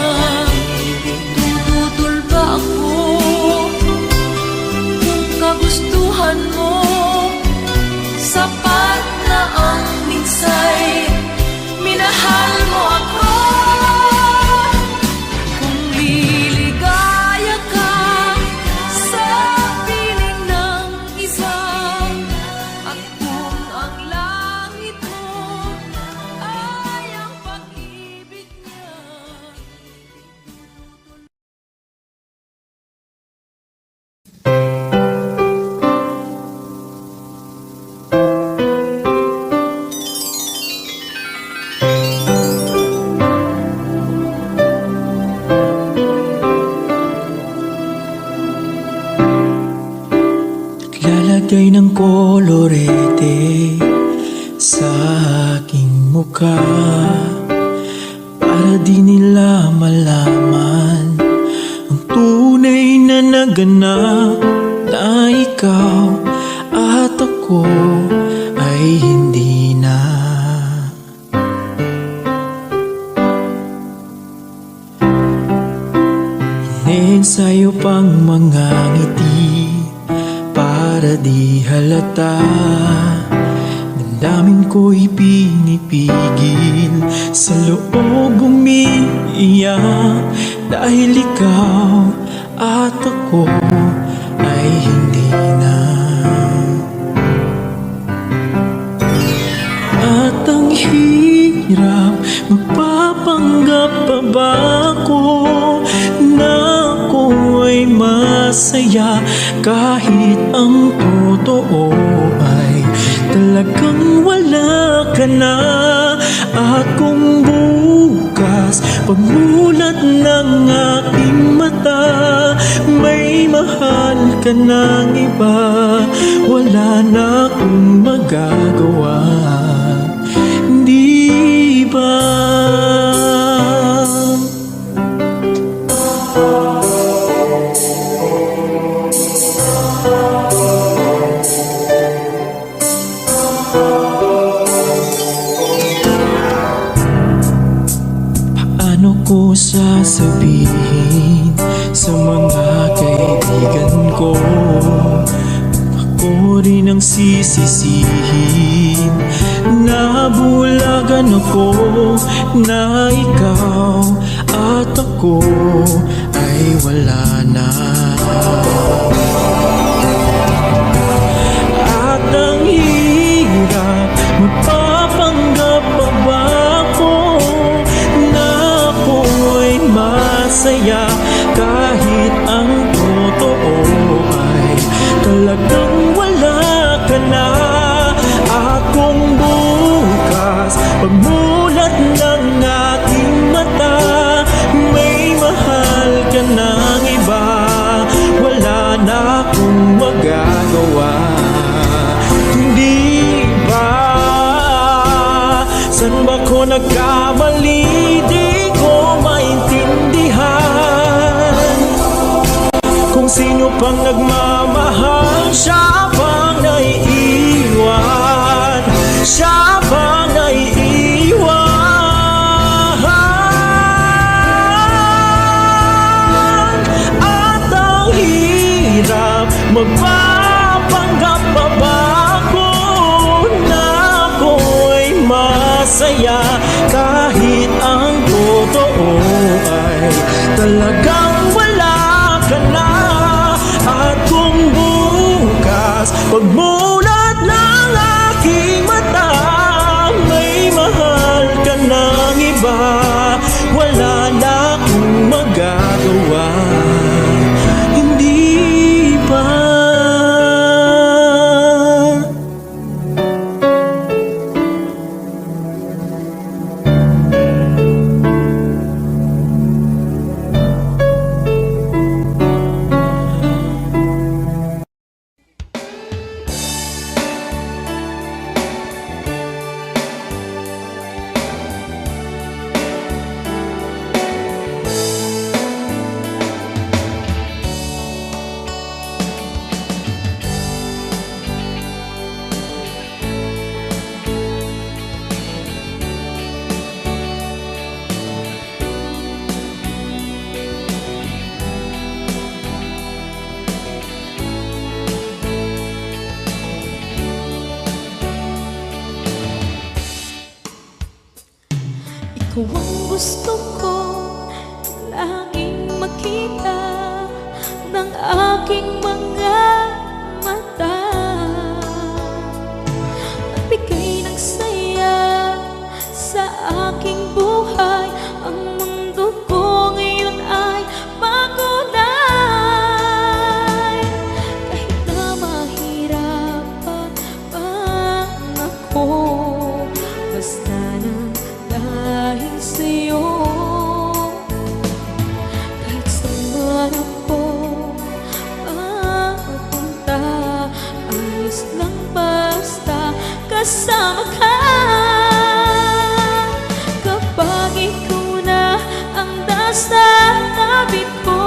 tututol ba ako? Kung kagustuhan mo, sapat na ang minsay, minahal mo ako. Kung liligaya ka sa piling ng iba, at kung ang langit mo ay ang pag-ibig niya, Lalagay ng kolorete sa aking mukha, para di nila malaman ang tunay na naganap, na ikaw at ako ay hindi na. Iniensayo pang mga ngiti para di halata na Damdamin ko'y pinipigil, sa loob umiiyak, dahil ikaw at ako ay hindi na. At ang hirap, magpapanggap pa ba ako na ako ay masaya, kahit ang totoo ay talagang wala ka na. At kung bukas pagmulat ng aking mata, may mahal ka ng iba, wala na akong magagawa, di ba? Paano ko sasabihin sa mga kaibigan ko, ako rin ang sisisihin, nabulagan ako na ikaw at ako ay wala na. At ang hirap, magpapanggap pa ba ako na ako ay masaya, kahit ang totoo ay talagang wala ka na. At kung bukas pagmulat ng aking mata, may mahal ka ng iba, wala na akong magagawa, di ba? San ba ko nagkamali? Di ko maintindihan. Kung sino pang nagmamahal, siya pang naiiwan, siya pang naiiwan. At ang hirap, magpapanggap pa ba ako na ako ay masaya, kahit ang totoo ay talagang wala ka na. At kung bukas pagmulat ng aking mata, may mahal ka ng iba, wala na akong magagawa, hindi ba? Ikaw ang gusto ko laging makita ng aking mga mata, at bigay ng saya sa aking buhay. Ang mundo ko ngayon ay makulay, kahit na mahirapan pa ako, basta na dahil sa'yo. Kahit saan man ako mapunta, ayos lang basta kasama ka. Kapag ikaw na ang nasa tabi ko,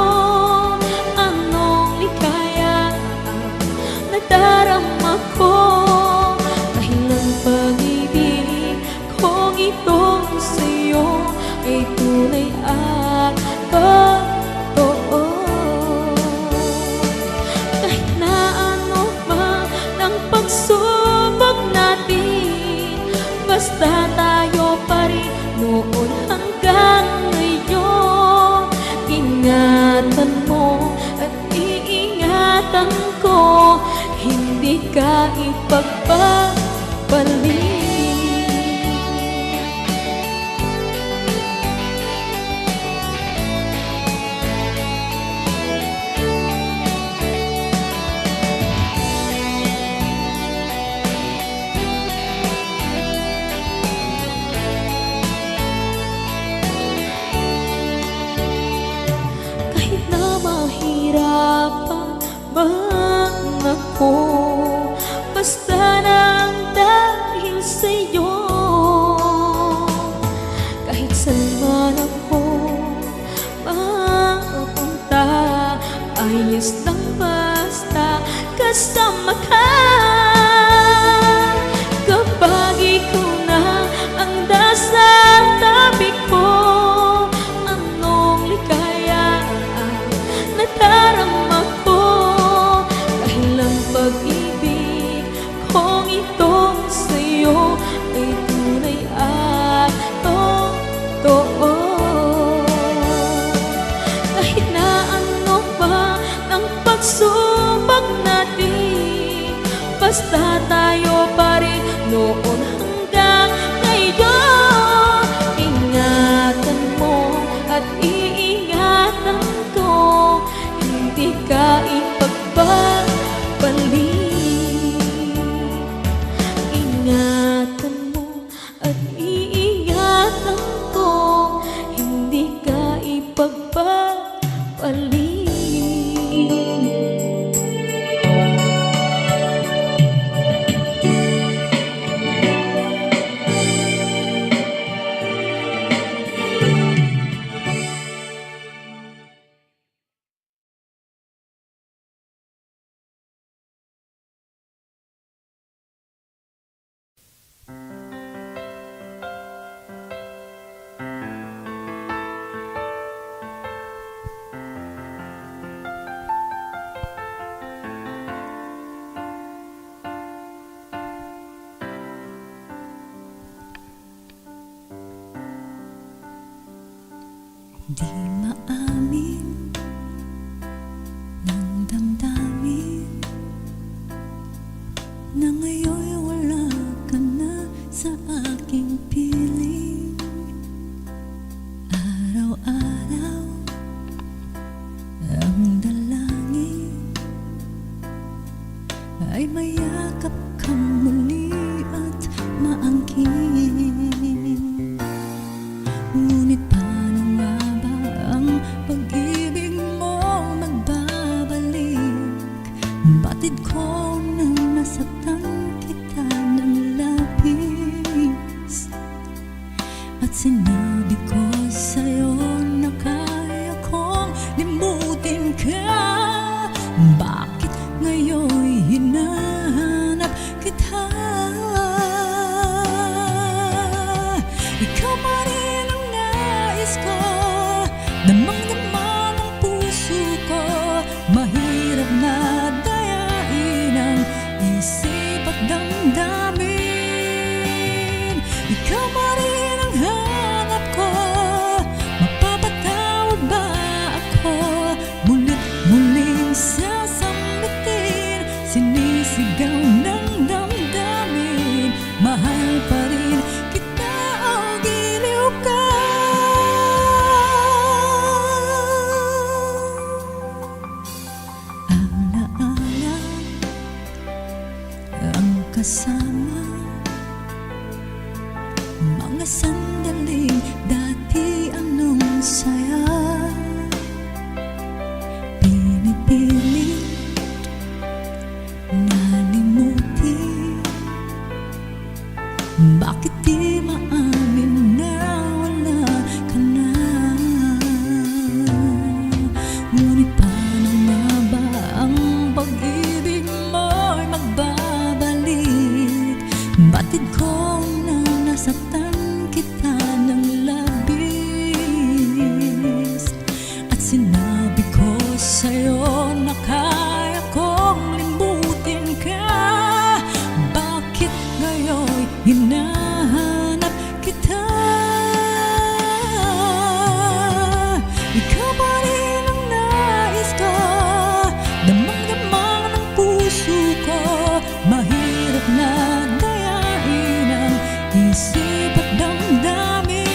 anong likaya ang nadarama ko, dahil ang pag-ibig kong ito sa'yo ay tunay at totoo. Kahit na ano pa ng pagsubok natin, noon hanggang ngayon. Ingatan mo at iingatan ko, hindi ka ipagbabalik. Ingatan mo at iingatan ko, hindi ka ipagbabalik. Di maamin ng damdamin na ngayon wala ka na sa aking piling. Araw-araw ang dalangin ay mayakap kang muli at maangkin. Ngunit paano nga ba ang pag-ibig mo magbabalik? Batid ko nang nasaktan kita ng labis, at sinabi ko sa'yo na kaya kong limutin ka. Bakit ngayon'y hinahanap kita? Ikaw pa rin ang nais ko, damang-dama ng puso ko. Mahirap na dayain ang isip at damdamin. Ikaw pa rin ang hanap ko, mapapatawad ba ako? Mulit-muling sasambitin, sinisigaw ng damdamin. Mahal pa rin kita o giliw ka? Alaala ang kasama, mga sandaling dati anong saya. Pinipilit na limutin, bakit di maamin na wala ka na? Ngunit paano nga ba ang pag-ibig mo'y magbabalik? Batid ko na nasaktan kita ng labis, at sinabi ko sa'yo na kaya kong limutin ka. Bakit ngayon'y hinahanap kita? Ikaw pa rin ang nais ko, damang-dama ng puso ko. Mahirap na dayain ang isip at damdamin.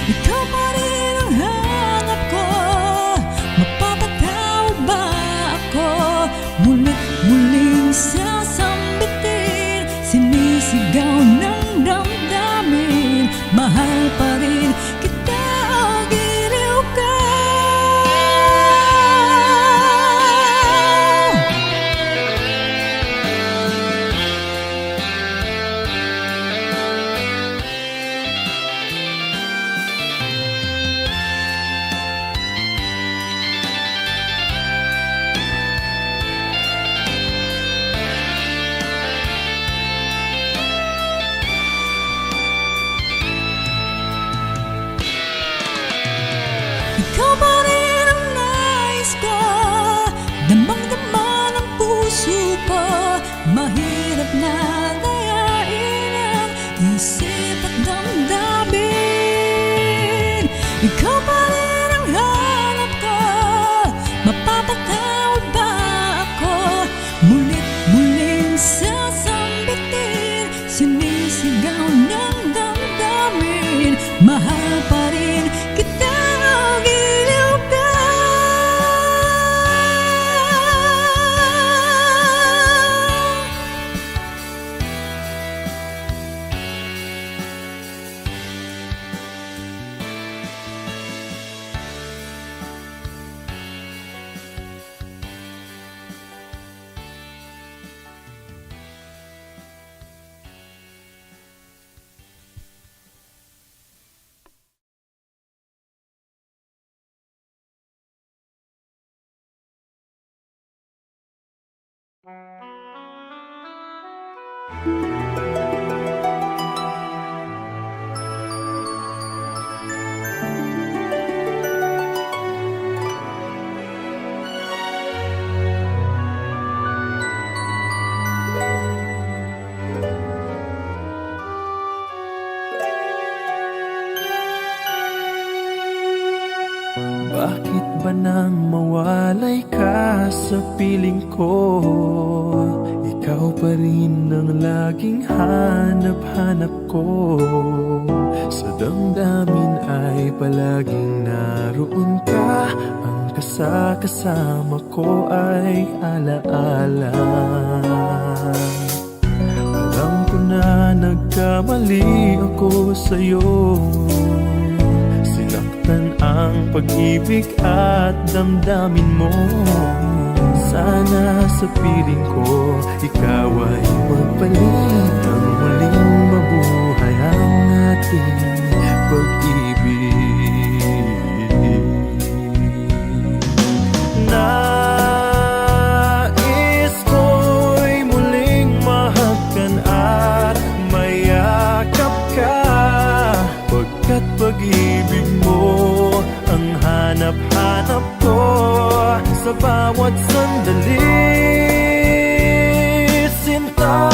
Ikaw pa rin ang hanap ko, mapapatawad ba ako? Mulit-muling sasambitin, sinisigaw ng damdamin. Mahal pa rin kita o giliw ka? Ikaw pa rin ang nais ko, damang-dama ng puso ko. Mahirap na dayain ang isip at damdamin. Ikaw pa rin ang hanap ko, mapapatawad ba ako? Mulit-muling sasambitin, mahal pa rin kita, giliw ka. Bakit ba nang mawalay ka sa piling ko? Ikaw pa rin ang laging hanap-hanap ko. Sa damdamin ay palaging naroon ka. Ang kasama ko ay alaala. Alam ko na nagkamali ako sa'yo. Sinaktan ang pag-ibig at damdamin mo. Sana sa piling ko ikaw ay magbalik. Ang muling mabuhay ang ating pag-ibig. Nais ko'y muling mahagkan at mayakap ka, pagkat pag-ibig mo ang hanap-hanap ko sa bawat sandali, sinta.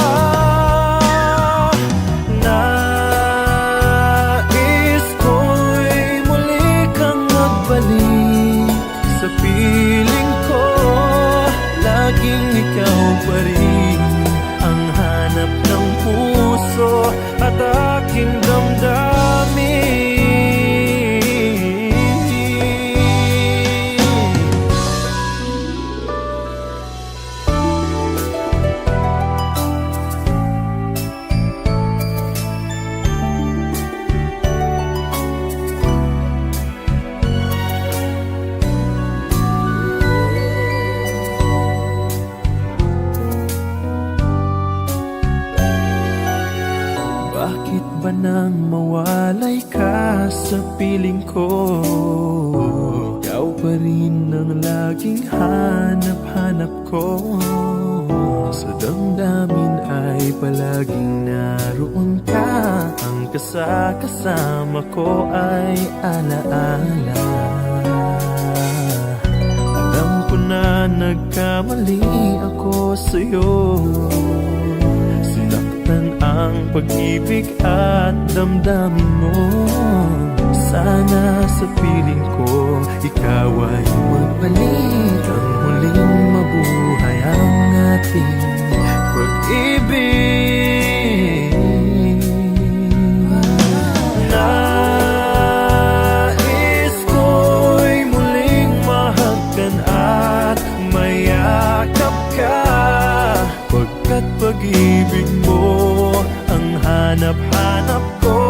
Nais ko'y muli kang magbalik sa piling ko. Laging ikaw pa rin ang hanap ng puso at aking damdamin. Bakit ba nang mawalay ka sa piling ko? Ikaw pa rin ang laging hanap-hanap ko. Sa damdamin ay palaging naroon ka. Ang kasama ko ay alaala. Alam ko na nagkamali ako sa'yo. Ang pag-ibig at damdamin mo. Sana sa piling ko ikaw ay magbalik. Ang muling mabuhay ang ating pag-ibig. Nais ko'y muling mahagkan at mayakap ka, pagkat pag-ibig mo ang hanap-hanap ko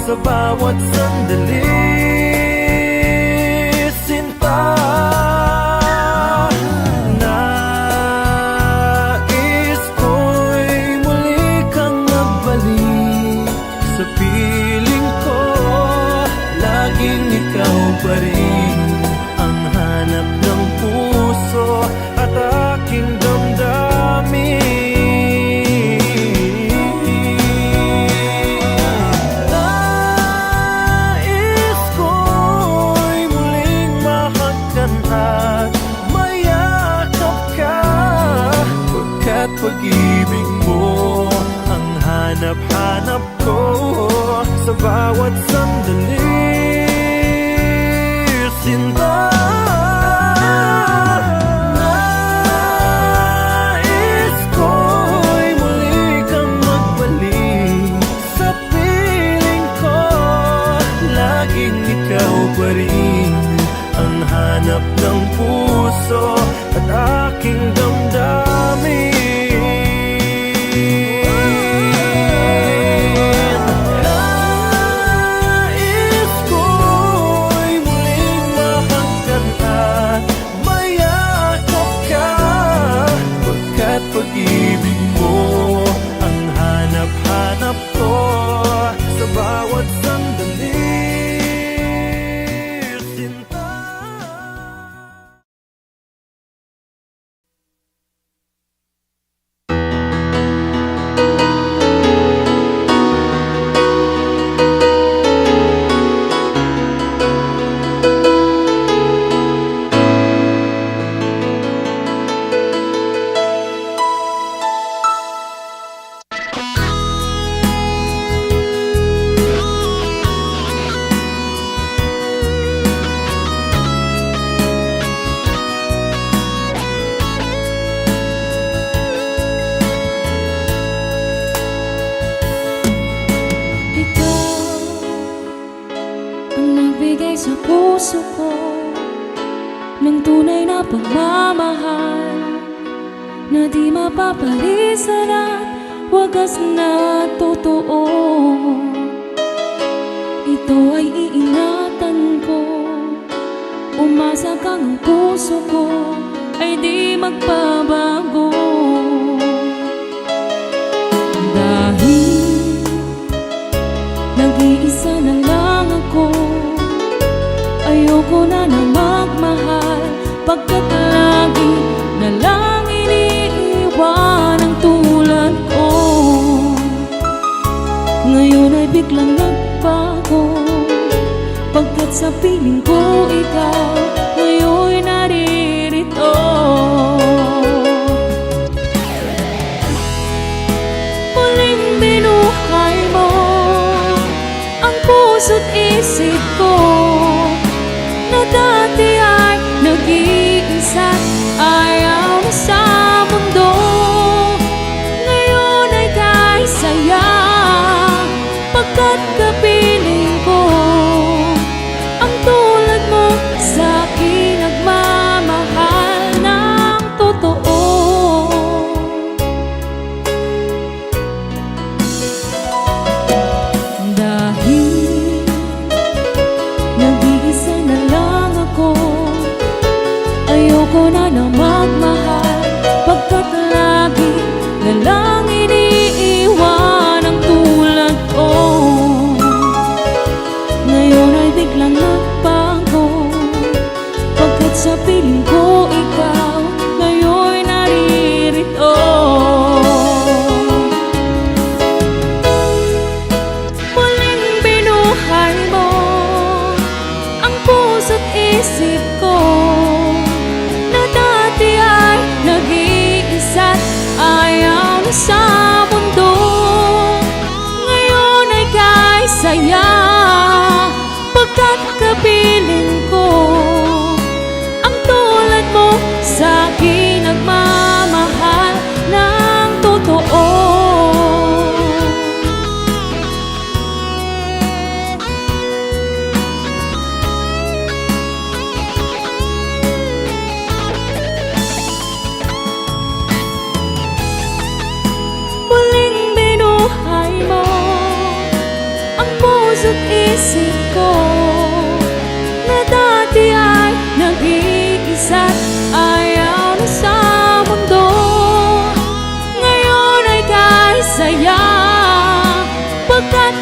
sa bawat sandali, sinta. Nais ko'y muli kang magbalik sa piling ko. Laging ikaw pa rin ang hanap ng puso at aking damdamin. Pag-ibig mo ang hanap-hanap ko sa bawat sandali, sinta. Nais ko'y muli kang magbalik sa piling ko. tunay na pagmamahal na di mapapalisan at wagas na totoo. Ito ay iingatan ko, umasa kang ang puso ko ay di magbabago. Dahil nag-iisa na lang ako, ayoko na magmahal, pagkat lagi na lang iniiwan ang tulad ko. Ngayon ay biglang nagbago, pagkat sa piling ko ikaw ngayon naririto. Muling binuhay mo ang puso't isip ko, na dati ay nag-iisa't ayaw na sa mundo. Ngayon ay kahit saya, pagkat kapiling ko ang tulad mo sa akin nagmamahal ng totoo. Dahil nag-iisa na lang ako, ayoko na magmahal, pagkat lagi na lang iniiwan ang tulad ko. Ngayon ay biglang nagbago, pagkat sa piling ko ikaw ngayon naririto. Muling binuhay mo ang puso't isip ko, na dati ay nag-iisa't ayaw na sa mundo. Ngayon ay kahit saya, pagkat kapiling ko ang tulad mo sa akin nagmamahal ng totoo. Muling binuhay mo ang puso't isip ko, na dati ay nag-iisa't ayaw na sa mundo. Ngayon ay kahit saya, pagkat